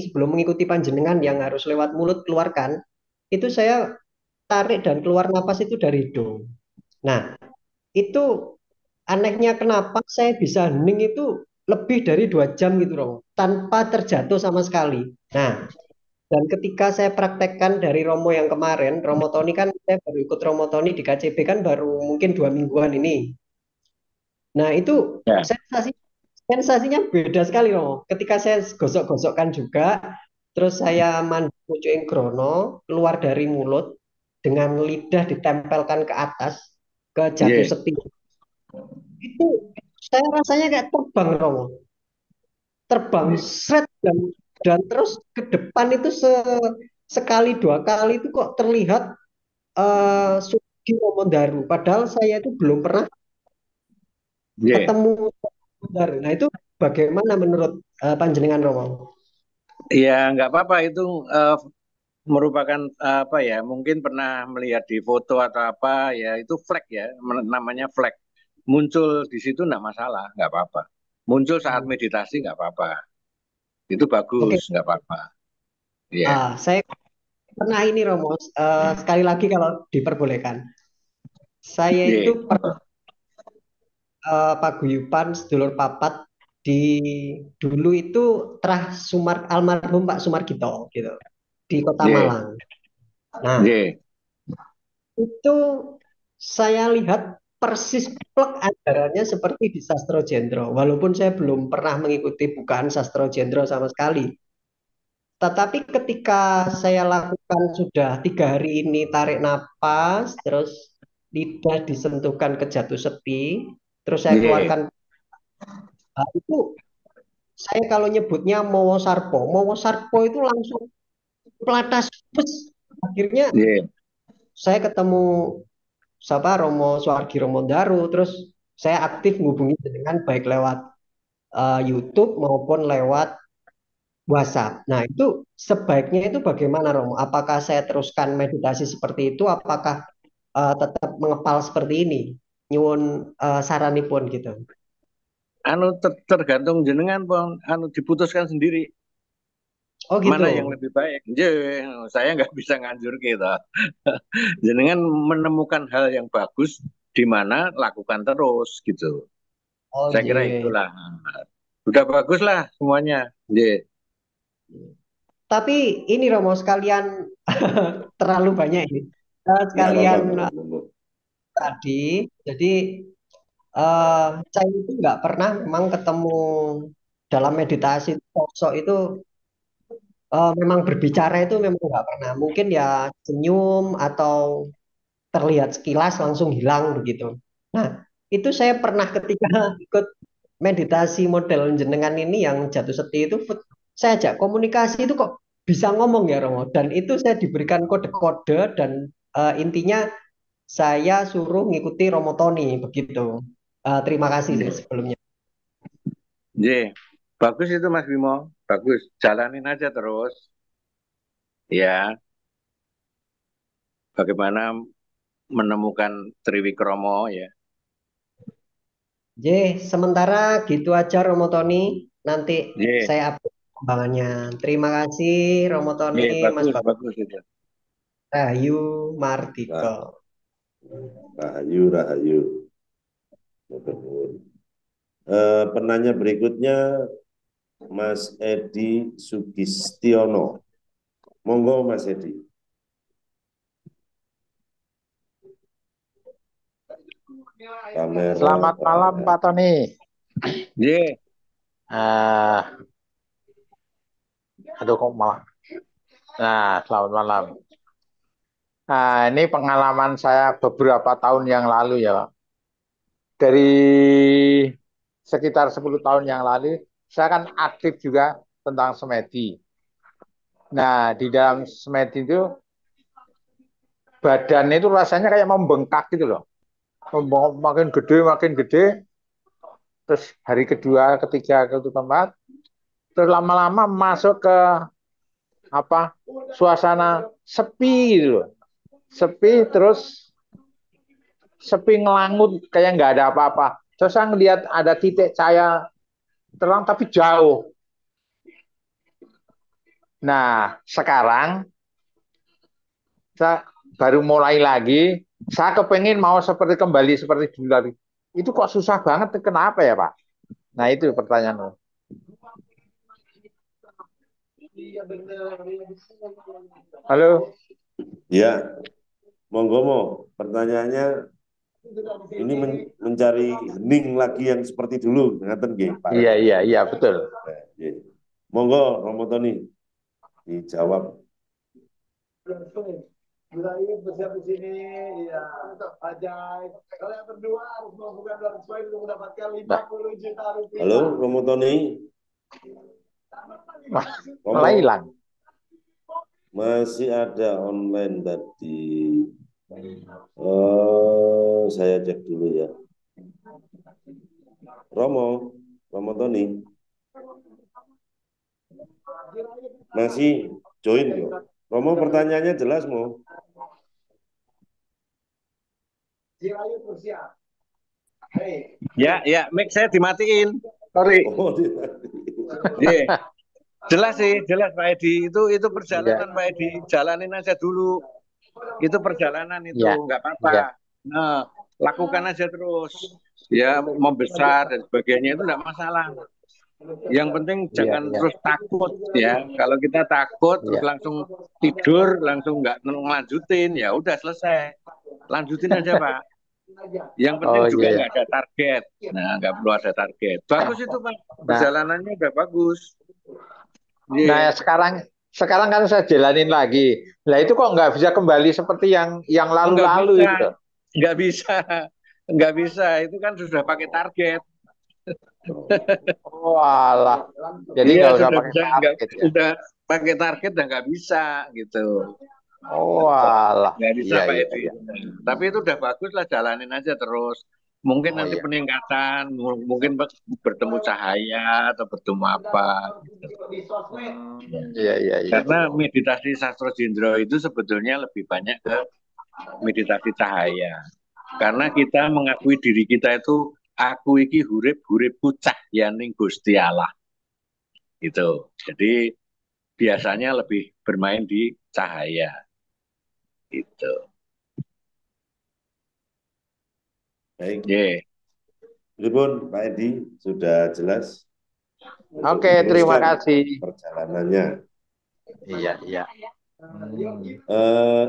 mengikuti panjenengan yang harus lewat mulut keluarkan, itu saya tarik dan keluar napas itu dari hidung. Nah, itu anehnya kenapa saya bisa hening itu lebih dari 2 jam gitu Romo, tanpa terjatuh sama sekali. Nah, dan ketika saya praktekkan dari Romo yang kemarin, Romo Tony kan saya baru ikut Romo Tony di KCB kan baru mungkin 2 mingguan ini. Nah, itu sensasinya beda sekali Romo. Ketika saya gosok-gosokkan juga, terus saya mandi pucuking grono, keluar dari mulut, dengan lidah ditempelkan ke atas, ke jatuh setir. Itu saya rasanya kayak terbang Romo. Terbang seret dan terus ke depan itu sekali 2 kali itu kok terlihat Sugi Romo Daru. Padahal saya itu belum pernah ketemu Daru. Nah itu bagaimana menurut panjenengan Romo? Ya nggak apa-apa itu merupakan apa ya, mungkin pernah melihat di foto atau apa ya, itu flag ya, namanya flag. Muncul di situ enggak masalah, nggak apa-apa. Muncul saat meditasi nggak apa-apa. Itu Oke, bagus, nggak apa-apa. Ya. saya pernah ini Romo, sekali lagi kalau diperbolehkan. Saya Yeah. itu paguyuban sedulur papat di dulu itu terah almarhum Pak Sumargito gitu di Kota Yeah. Malang. Nah, Yeah. itu saya lihat persis plek ajarannya seperti di Sastro Jendro. Walaupun saya belum pernah mengikuti bukaan Sastro Jendro sama sekali. Tetapi ketika saya lakukan sudah 3 hari ini tarik napas, terus lidah disentuhkan ke jatuh seti, terus saya Yeah. keluarkan, itu saya kalau nyebutnya Mowo Sarpo itu langsung pelatas bes. Akhirnya Yeah. saya ketemu siapa Romo Suwargi Romo Daru, terus saya aktif menghubungi dengan baik lewat YouTube maupun lewat WhatsApp. Nah, itu sebaiknya itu bagaimana Romo? Apakah saya teruskan meditasi seperti itu? Apakah tetap mengepal seperti ini? Nyuwun saranipun gitu. Anu tergantung jenengan, Bang. Anu diputuskan sendiri. Oh gitu. Mana yang lebih baik? Saya nggak bisa nganjur kita. Jenengan menemukan hal yang bagus di mana lakukan terus gitu. Oh Saya kira iya. itulah. Udah bagus lah semuanya. Yeah. Tapi ini Romo sekalian terlalu banyak ini. Ya, Sekalian apa-apa. tadi, jadi saya itu nggak pernah memang ketemu dalam meditasi sosok itu memang berbicara itu memang nggak pernah. Mungkin ya senyum atau terlihat sekilas langsung hilang begitu. Nah, itu saya pernah ketika ikut meditasi model jenengan ini yang jatuh seti itu, saya ajak komunikasi itu kok bisa ngomong ya Romo. Dan itu saya diberikan kode-kode dan intinya saya suruh ngikuti Romo Tony begitu. Terima kasih sih sebelumnya. Yeah. Bagus itu Mas Bimo. Bagus. Jalanin aja terus. Ya. Bagaimana menemukan Triwikromo ya. Sementara gitu aja Romo Tony. Nanti Yeah. saya update perkembangannya. Terima kasih Romo Tony, Yeah, Mas bagus itu. Rahayu Mardika. Rahayu. Penanya berikutnya Mas Edi Sugistiono. Monggo Mas Edi. Selamat malam Pak Tony. Yeah. Aduh kok malah. Nah, selamat malam. Ini pengalaman saya beberapa tahun yang lalu ya Pak. Dari sekitar 10 tahun yang lalu, saya kan aktif juga tentang semedi. Nah, di dalam semedi itu, badan itu rasanya kayak membengkak gitu loh. Makin gede. Terus hari kedua, ketiga ke tempat, terus lama-lama masuk ke suasana sepi gitu loh. Sepi ngelangut kayak nggak ada apa-apa. Terus saya ngelihat ada titik cahaya terang tapi jauh. Nah, sekarang saya baru mulai lagi. Saya kepengen mau kembali seperti dulu lagi. Itu kok susah banget, kenapa ya Pak? Nah itu pertanyaan. Halo. Ya, monggo pertanyaannya ini mencari hening lagi yang seperti dulu, ngaten nggih, Pak. Iya, betul. Monggo Romo Tony dijawab. Bersiap di sini, ya, ajaib. Kalau yang berdua harus membuka dolar sesuai untuk mendapatkan 50 juta rupiah. Halo, Romo Tony. Mulai hilang. Masih ada online tadi. Saya cek dulu ya. Romo Tony. Masih join kok. Romo, pertanyaannya jelas, Mo? Ya, mic saya dimatiin. Sorry. Oh, Yeah. Jelas sih, jelas Pak Edi. Itu perjalanan Ya. Pak Edi, jalanin aja dulu. Itu perjalanan itu, Ya. nggak Ya. apa-apa. Nah, lakukan aja terus. Ya, membesar dan sebagainya itu nggak masalah. Yang penting Ya. jangan Ya. terus takut ya. Kalau kita takut terus Ya. langsung tidur, langsung nggak ngelanjutin, ya udah selesai. Lanjutin aja Pak. Yang penting Oh juga iya. nggak ada target. Nah, nggak perlu ada target. Bagus itu Pak. Nah, Perjalanannya udah bagus. nah Iya. sekarang kan saya jalanin lagi. Nah itu kok nggak bisa kembali seperti yang Oh, nggak lalu-lalu bisa, itu. nggak bisa, nggak bisa. Itu kan sudah pakai target. Walah. Jadi Iya nggak usah sudah pakai bisa, nggak target ya. udah pakai target dan nggak bisa gitu. Walah. Nggak bisa Iya Pak iya Edi. iya. Tapi itu udah bagus lah, jalanin aja terus. Mungkin Oh nanti iya. peningkatan, mungkin bertemu cahaya atau bertemu apa. Iya iya iya. Karena meditasi Sastro Jindro itu sebetulnya lebih banyak ke meditasi cahaya. Karena kita mengakui diri kita itu aku iki hurip-huripku cahyaning Gusti Allah. Gitu. Jadi biasanya lebih bermain di cahaya. Gitu. Baik. Yeah. Pripun, Pak Edi, sudah jelas? Oke, terima kasih. Perjalanannya. Iya, iya.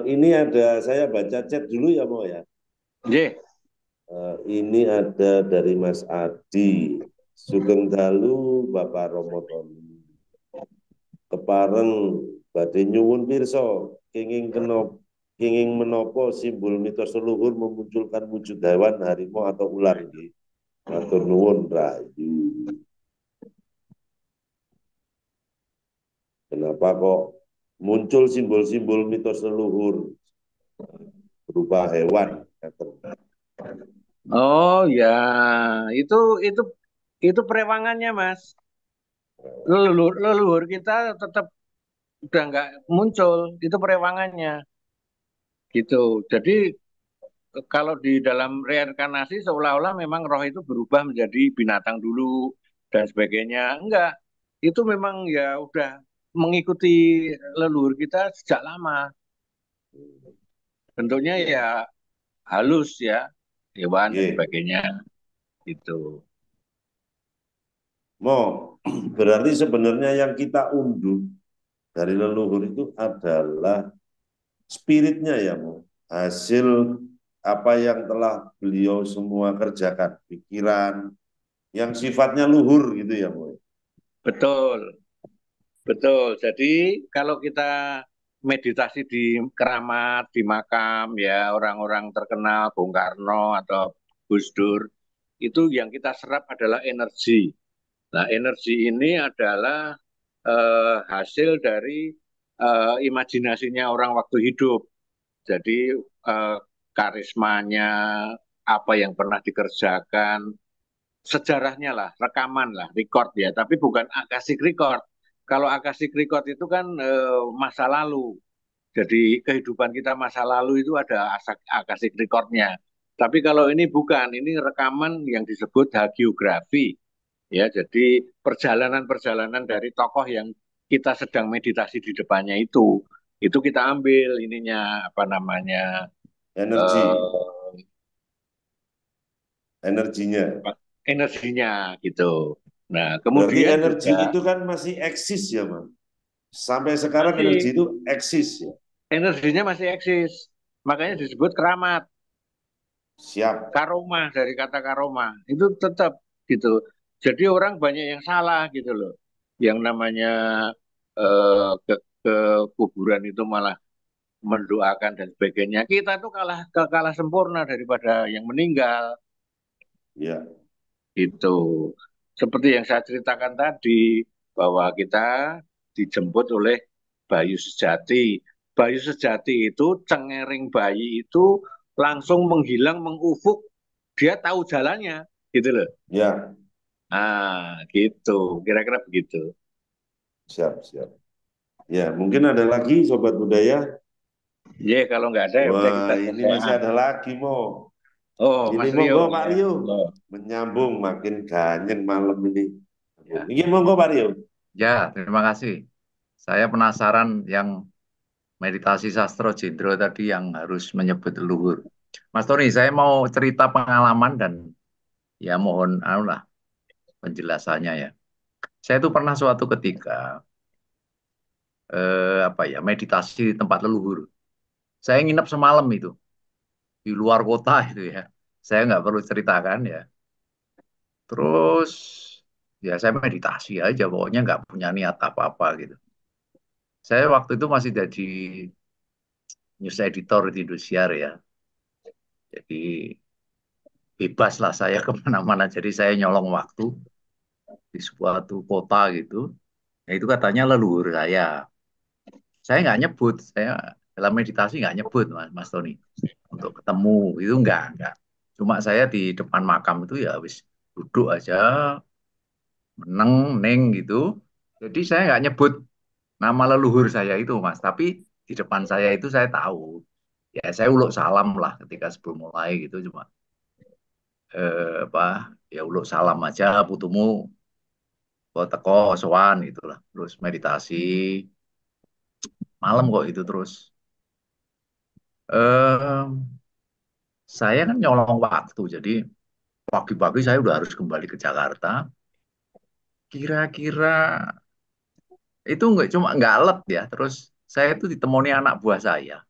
Ini ada, saya baca chat dulu ya, Mo ya. Yeah. Ini ada dari Mas Adi. Sugeng dalu Bapak Romo Tony. Kepareng badhe nyuwun pirsa kenging menopo simbol mitos leluhur memunculkan wujud hewan, harimau atau ular nggih. Matur nuwun rayu. Kenapa kok muncul simbol-simbol mitos leluhur berupa hewan? Oh ya, itu perewangannya Mas. Leluhur kita tetap udah nggak muncul, itu perewangannya. Gitu. Jadi kalau di dalam reinkarnasi seolah-olah memang roh itu berubah menjadi binatang dulu dan sebagainya. Enggak. Itu memang ya udah mengikuti leluhur kita sejak lama. Bentuknya ya halus ya, hewan dan sebagainya. Itu. Mo, berarti sebenarnya yang kita unduh dari leluhur itu adalah spiritnya ya, Mo. Hasil apa yang telah beliau semua kerjakan, pikiran, yang sifatnya luhur gitu ya, Mo. Betul, betul. Jadi kalau kita meditasi di keramat, di makam, ya orang-orang terkenal, Bung Karno atau Gus Dur, itu yang kita serap adalah energi. Nah, energi ini adalah hasil dari imajinasinya orang waktu hidup. Jadi karismanya, apa yang pernah dikerjakan, sejarahnya lah, rekaman lah, record ya, tapi bukan akasik record. Kalau akasik record itu kan masa lalu. Jadi kehidupan kita masa lalu itu ada akasik recordnya. Tapi kalau ini bukan, ini rekaman yang disebut hagiografi. Ya, jadi perjalanan-perjalanan dari tokoh yang kita sedang meditasi di depannya itu kita ambil ininya apa namanya energinya gitu. Nah, berarti kemudian energi juga, itu kan masih eksis ya, Mas. Sampai sekarang masih, energi itu eksis ya. Energinya masih eksis, makanya disebut keramat. Siap. Karoma, dari kata karoma itu tetap gitu. Jadi orang banyak yang salah gitu loh. Yang namanya ke kuburan itu malah mendoakan dan sebagainya. Kita tuh kalah sempurna daripada yang meninggal. Ya. Itu seperti yang saya ceritakan tadi bahwa kita dijemput oleh Bayu Sejati. Bayu Sejati itu cengering bayi itu langsung menghilang, mengufuk, dia tahu jalannya, gitu loh. Ya. Ah, gitu, kira-kira begitu. Siap, siap. Ya, mungkin ada lagi Sobat Budaya. Ya, kalau nggak ada ya udah kita Wah, ini selesai. masih ada lagi, Mo. Oh, Ini Mas monggo Rio. Pak Ya. Rio. Oh. Menyambung makin ganyen malam ini. Ya. Ini monggo Pak Rio. Ya, terima kasih. Saya penasaran yang meditasi sastro Jendro tadi yang harus menyebut leluhur. Mas Tony, saya mau cerita pengalaman dan ya mohon anulah penjelasannya ya. Saya itu pernah suatu ketika meditasi di tempat leluhur. Saya nginep semalam itu di luar kota itu ya. Saya nggak perlu ceritakan ya. Terus ya saya meditasi aja, pokoknya nggak punya niat apa-apa gitu. Saya waktu itu masih jadi news editor di Indosiar ya. Jadi bebas lah saya kemana-mana. Jadi saya nyolong waktu di suatu kota gitu. Nah, itu katanya leluhur saya. Saya nggak nyebut, saya dalam meditasi nggak nyebut Mas Tony. Untuk ketemu itu enggak. Cuma saya di depan makam itu ya wis duduk aja, meneng, neng gitu. Jadi saya nggak nyebut nama leluhur saya itu Mas, tapi di depan saya itu saya tahu. Ya saya uluk salam lah ketika sebelum mulai gitu cuma apa ya uluk salam aja putumu teko sowan itulah. Terus meditasi malam kok itu terus. Eh saya kan nyolong waktu jadi pagi-pagi saya udah harus kembali ke Jakarta. Kira-kira itu nggak cuma nggak alet ya. Terus saya itu ditemani anak buah saya.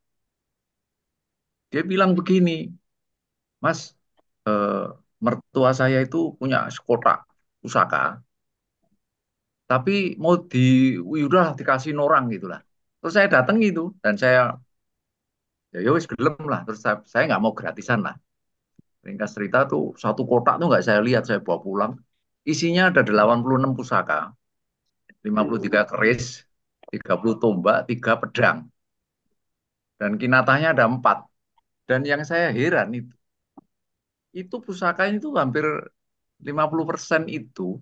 Dia bilang begini, Mas, eh, mertua saya itu punya sekotak pusaka, tapi mau udah dikasih orang gitulah. Terus saya datang gitu dan saya ya wis gelem lah. Terus saya nggak mau gratisan lah. Ringkas cerita tuh satu kotak tuh nggak saya lihat, saya bawa pulang. Isinya ada 86 pusaka, 53 keris, 30 tombak, 3 pedang. Dan kinatahnya ada 4. Dan yang saya heran itu pusakanya itu hampir 50% itu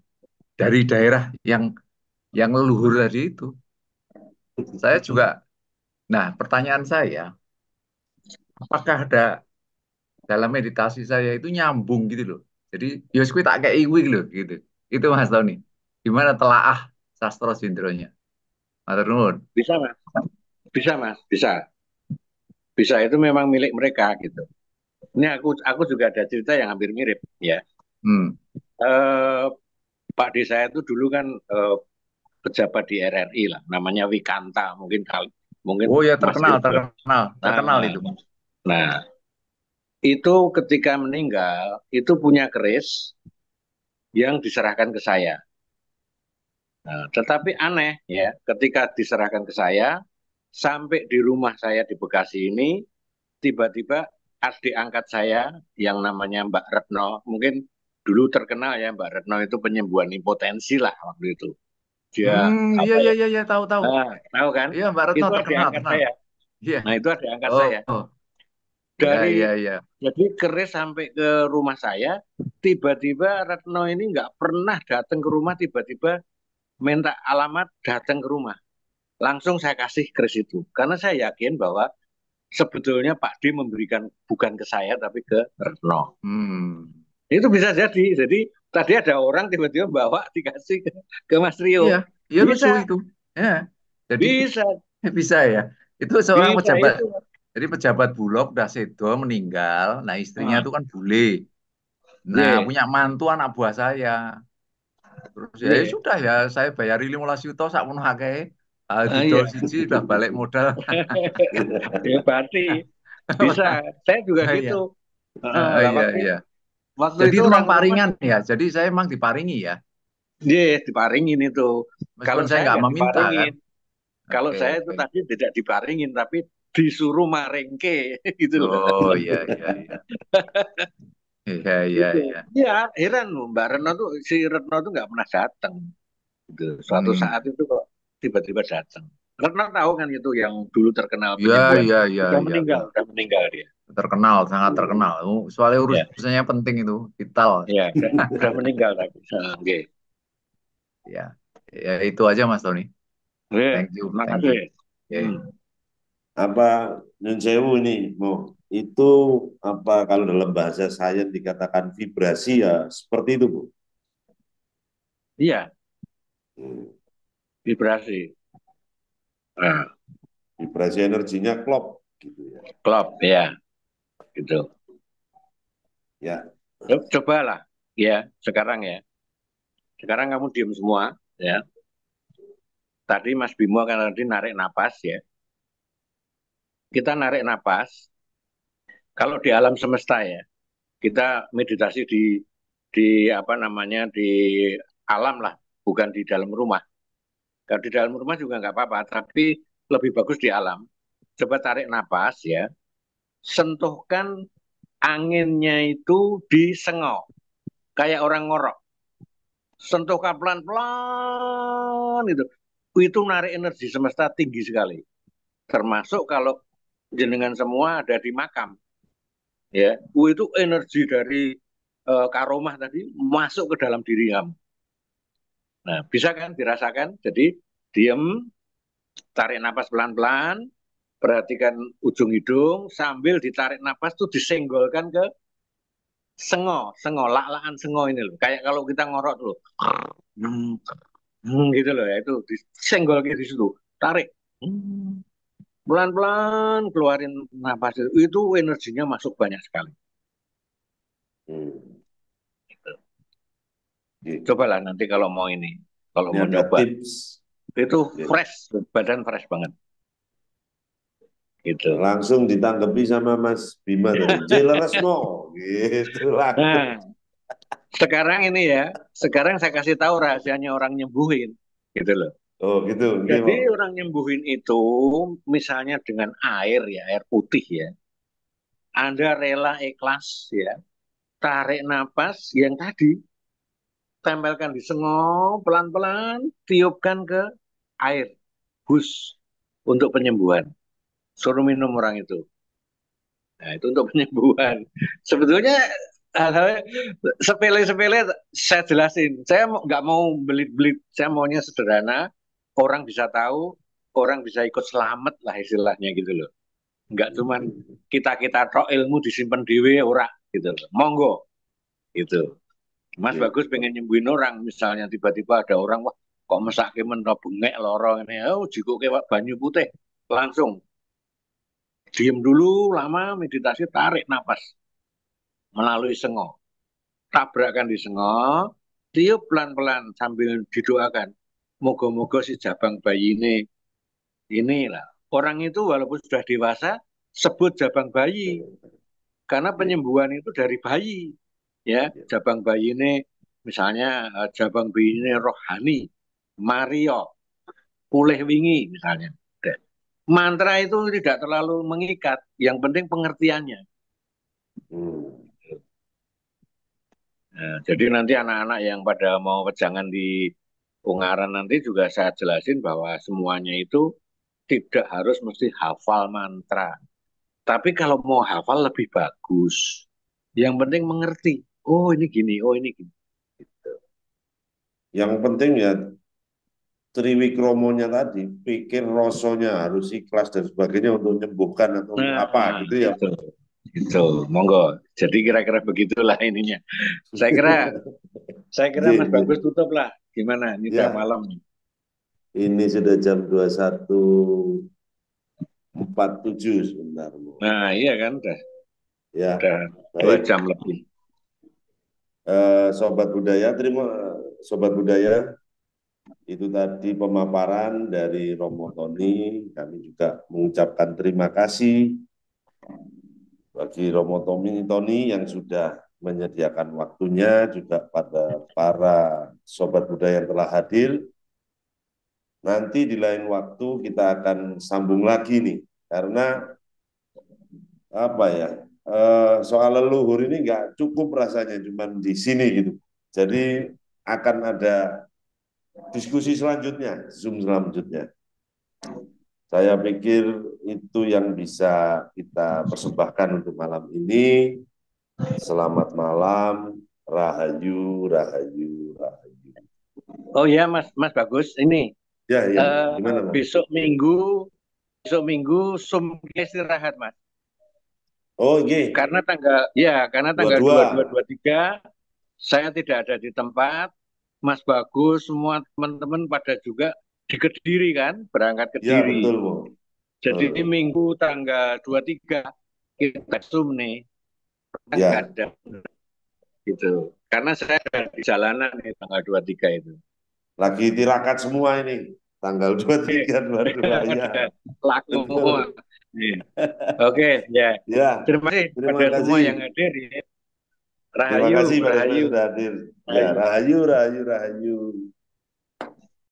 dari daerah yang leluhur tadi itu. Saya juga, nah pertanyaan saya, apakah ada dalam meditasi saya itu nyambung gitu loh. Jadi, yos kuwi tak kayak iwi loh gitu. Itu Mas Tony. Gimana telaah sastro sindronya? Matur nuwun. Bisa Mas, bisa Mas, bisa. Bisa itu memang milik mereka gitu. Ini aku juga ada cerita yang hampir mirip ya. Eh, Pak D saya itu dulu kan pejabat di RRI lah, namanya Wikanta, mungkin Oh ya Mas terkenal, Rio. terkenal itu. Nah, itu ketika meninggal itu punya keris yang diserahkan ke saya. Nah, tetapi aneh ya, ketika diserahkan ke saya, sampai di rumah saya di Bekasi ini, tiba-tiba adik angkat saya yang namanya Mbak Retno, mungkin dulu terkenal ya Mbak Retno itu penyembuhan impotensi lah waktu itu. Dia Iya tahu. Tahu kan? Iya Mbak Retno Itu terkenal, adik angkat saya. Iya. Nah itu adik angkat Oh. saya. Dari iya. Jadi keris sampai ke rumah saya, tiba-tiba Retno ini nggak pernah datang ke rumah, tiba-tiba minta alamat datang ke rumah. Langsung saya kasih keris itu. Karena saya yakin bahwa sebetulnya Pak D memberikan bukan ke saya, tapi ke Retno. Itu bisa jadi. Jadi tadi ada orang tiba-tiba bawa dikasih ke Mas Rio. Iya lucu itu. Ya. Jadi, bisa ya. Itu seorang pejabat. Itu. Jadi pejabat Bulog Dasedo meninggal. Nah istrinya itu kan bule. Nah punya mantu anak buah saya. Terus ya sudah ya saya bayari 15 juta sak mono akeh. Didol siji udah balik modal. Ya berarti bisa. Saya juga gitu. Iya. Waktu jadi itu memang paringan ya. Jadi saya memang diparingi ya. Iya, diparingin itu. Kalau saya nggak meminta kan. Kalau saya itu tadi tidak diparingin, tapi disuruh marengke gitu loh. Oh iya. Iya. Iya, heran Mbak Retno tuh, si Retno tuh nggak pernah datang. Gitu. Suatu saat itu kok tiba-tiba datang. Retno tahu kan itu yang dulu terkenal penyembuhan. Iya. Udah meninggal dia. Terkenal, sangat terkenal. Soalnya urusannya penting itu, vital. Iya, udah meninggal tapi. Ya, itu aja Mas Tony. Thank you, Terima thank kasih. you. Apa Nyun Sewu ini, Mo, itu apa kalau dalam bahasa sains dikatakan vibrasi ya seperti itu, Bu? Iya, Hmm. vibrasi. Nah, Vibrasi energinya klop gitu ya. klop, ya, gitu. Ya. Cobalah, ya, sekarang ya. Sekarang kamu diam semua, ya. Tadi Mas Bimo kan tadi narik napas, ya. Kita narik napas. Kalau di alam semesta ya, kita meditasi di apa namanya di alam lah, bukan di dalam rumah. Kalau di dalam rumah juga nggak apa-apa, tapi lebih bagus di alam. Coba tarik napas ya, sentuhkan anginnya itu di sengau, kayak orang ngorok. Sentuhkan pelan-pelan itu narik energi semesta tinggi sekali. Termasuk kalau jenengan semua ada di makam, ya, itu energi dari karomah tadi masuk ke dalam diri kamu. Nah, bisa kan dirasakan? Jadi diem, tarik napas pelan-pelan, perhatikan ujung hidung sambil ditarik napas tuh disenggolkan ke sengo, lak-lakan sengo ini loh. Kayak kalau kita ngorok tuh, gitu loh ya, itu disenggol ke di situ, tarik, pelan-pelan keluarin napas itu energinya masuk banyak sekali. Cobalah nanti kalau mau ini, kalau mau nyoba, tips. Itu fresh, badan fresh banget. Gitu. Langsung ditanggapi sama Mas Bima tadi, jelas mo, gitu lah. Nah, sekarang ini ya, sekarang saya kasih tahu rahasianya orang nyembuhin, gitu loh. Oh gitu. Jadi orang nyembuhin itu, misalnya dengan air ya, air putih ya, Anda rela ikhlas ya, tarik napas yang tadi, tempelkan di sengo, pelan-pelan, tiupkan ke air, hus, untuk penyembuhan. Suruh minum orang itu. Nah, itu untuk penyembuhan. Sebetulnya hal-hal sepele-sepele saya jelasin. Saya nggak mau belit-belit. Saya maunya sederhana. Orang bisa tahu, orang bisa ikut selamat lah istilahnya gitu loh. Nggak cuman kita tok ilmu disimpan dewe ora gitu loh. Monggo gitu. Mas Bagus pengen nyembuhin orang, misalnya tiba-tiba ada orang, wah kok mesake mentok bengek lorong ini, oh jiko kewak banyu putih, langsung diem dulu lama, meditasi, tarik napas melalui sengo, tabrakkan di sengo, tiup pelan-pelan sambil didoakan, moga-moga si jabang bayi inilah orang itu walaupun sudah dewasa sebut jabang bayi karena penyembuhan itu dari bayi ya. Jabang bayi ini misalnya jabang bayi ini rohani Mario pulih wingi misalnya. Mantra itu tidak terlalu mengikat, yang penting pengertiannya. Nah, jadi nanti anak-anak yang pada mau wejangan di Ungaran nanti juga saya jelasin bahwa semuanya itu tidak harus mesti hafal mantra. Tapi kalau mau hafal lebih bagus. Yang penting mengerti. Oh ini gini, oh ini gini. Gitu. Yang penting ya triwikromonya tadi, pikir rosonya harus ikhlas dan sebagainya untuk menyembuhkan atau untuk apa gitu ya. Gitu, monggo. Jadi kira-kira begitulah ininya. Saya kira Mas Bagus tutup lah. Gimana? Ini udah malam. Ini sudah jam 21.47 sebentar. Nah iya kan udah. Ya. Udah 2 jam lebih. Sobat Budaya, Sobat Budaya, itu tadi pemaparan dari Romo Tony. Kami juga mengucapkan terima kasih bagi Romo Tony yang sudah menyediakan waktunya, juga pada para Sobat Budaya yang telah hadir. Nanti di lain waktu kita akan sambung lagi nih, karena apa ya, soal leluhur ini nggak cukup rasanya cuma di sini gitu. Jadi akan ada diskusi selanjutnya, Zoom selanjutnya. Saya pikir itu yang bisa kita persembahkan untuk malam ini. Selamat malam, rahayu, rahayu, rahayu. Oh ya Mas Bagus, ini Ya, gimana, Mas? Besok Minggu Sum istirahat, Mas. Oh, iya. Karena tanggal 22, 23 saya tidak ada di tempat. Mas Bagus, semua teman-teman pada juga di Kediri kan, berangkat ke Ya, Kediri. betul, Bu. Jadi ini Minggu tanggal 23 kita Zoom nih. Ya. Ada gitu. Karena saya ada di jalanan nih tanggal 23 itu. Lagi tirakat semua ini. Tanggal 23, 22, ya. Laku semua. Oke, ya. Ya. Terima kasih pada semua yang hadir. Terima kasih pada semua yang sudah hadir. Ya, rahayu, rahayu, rahayu.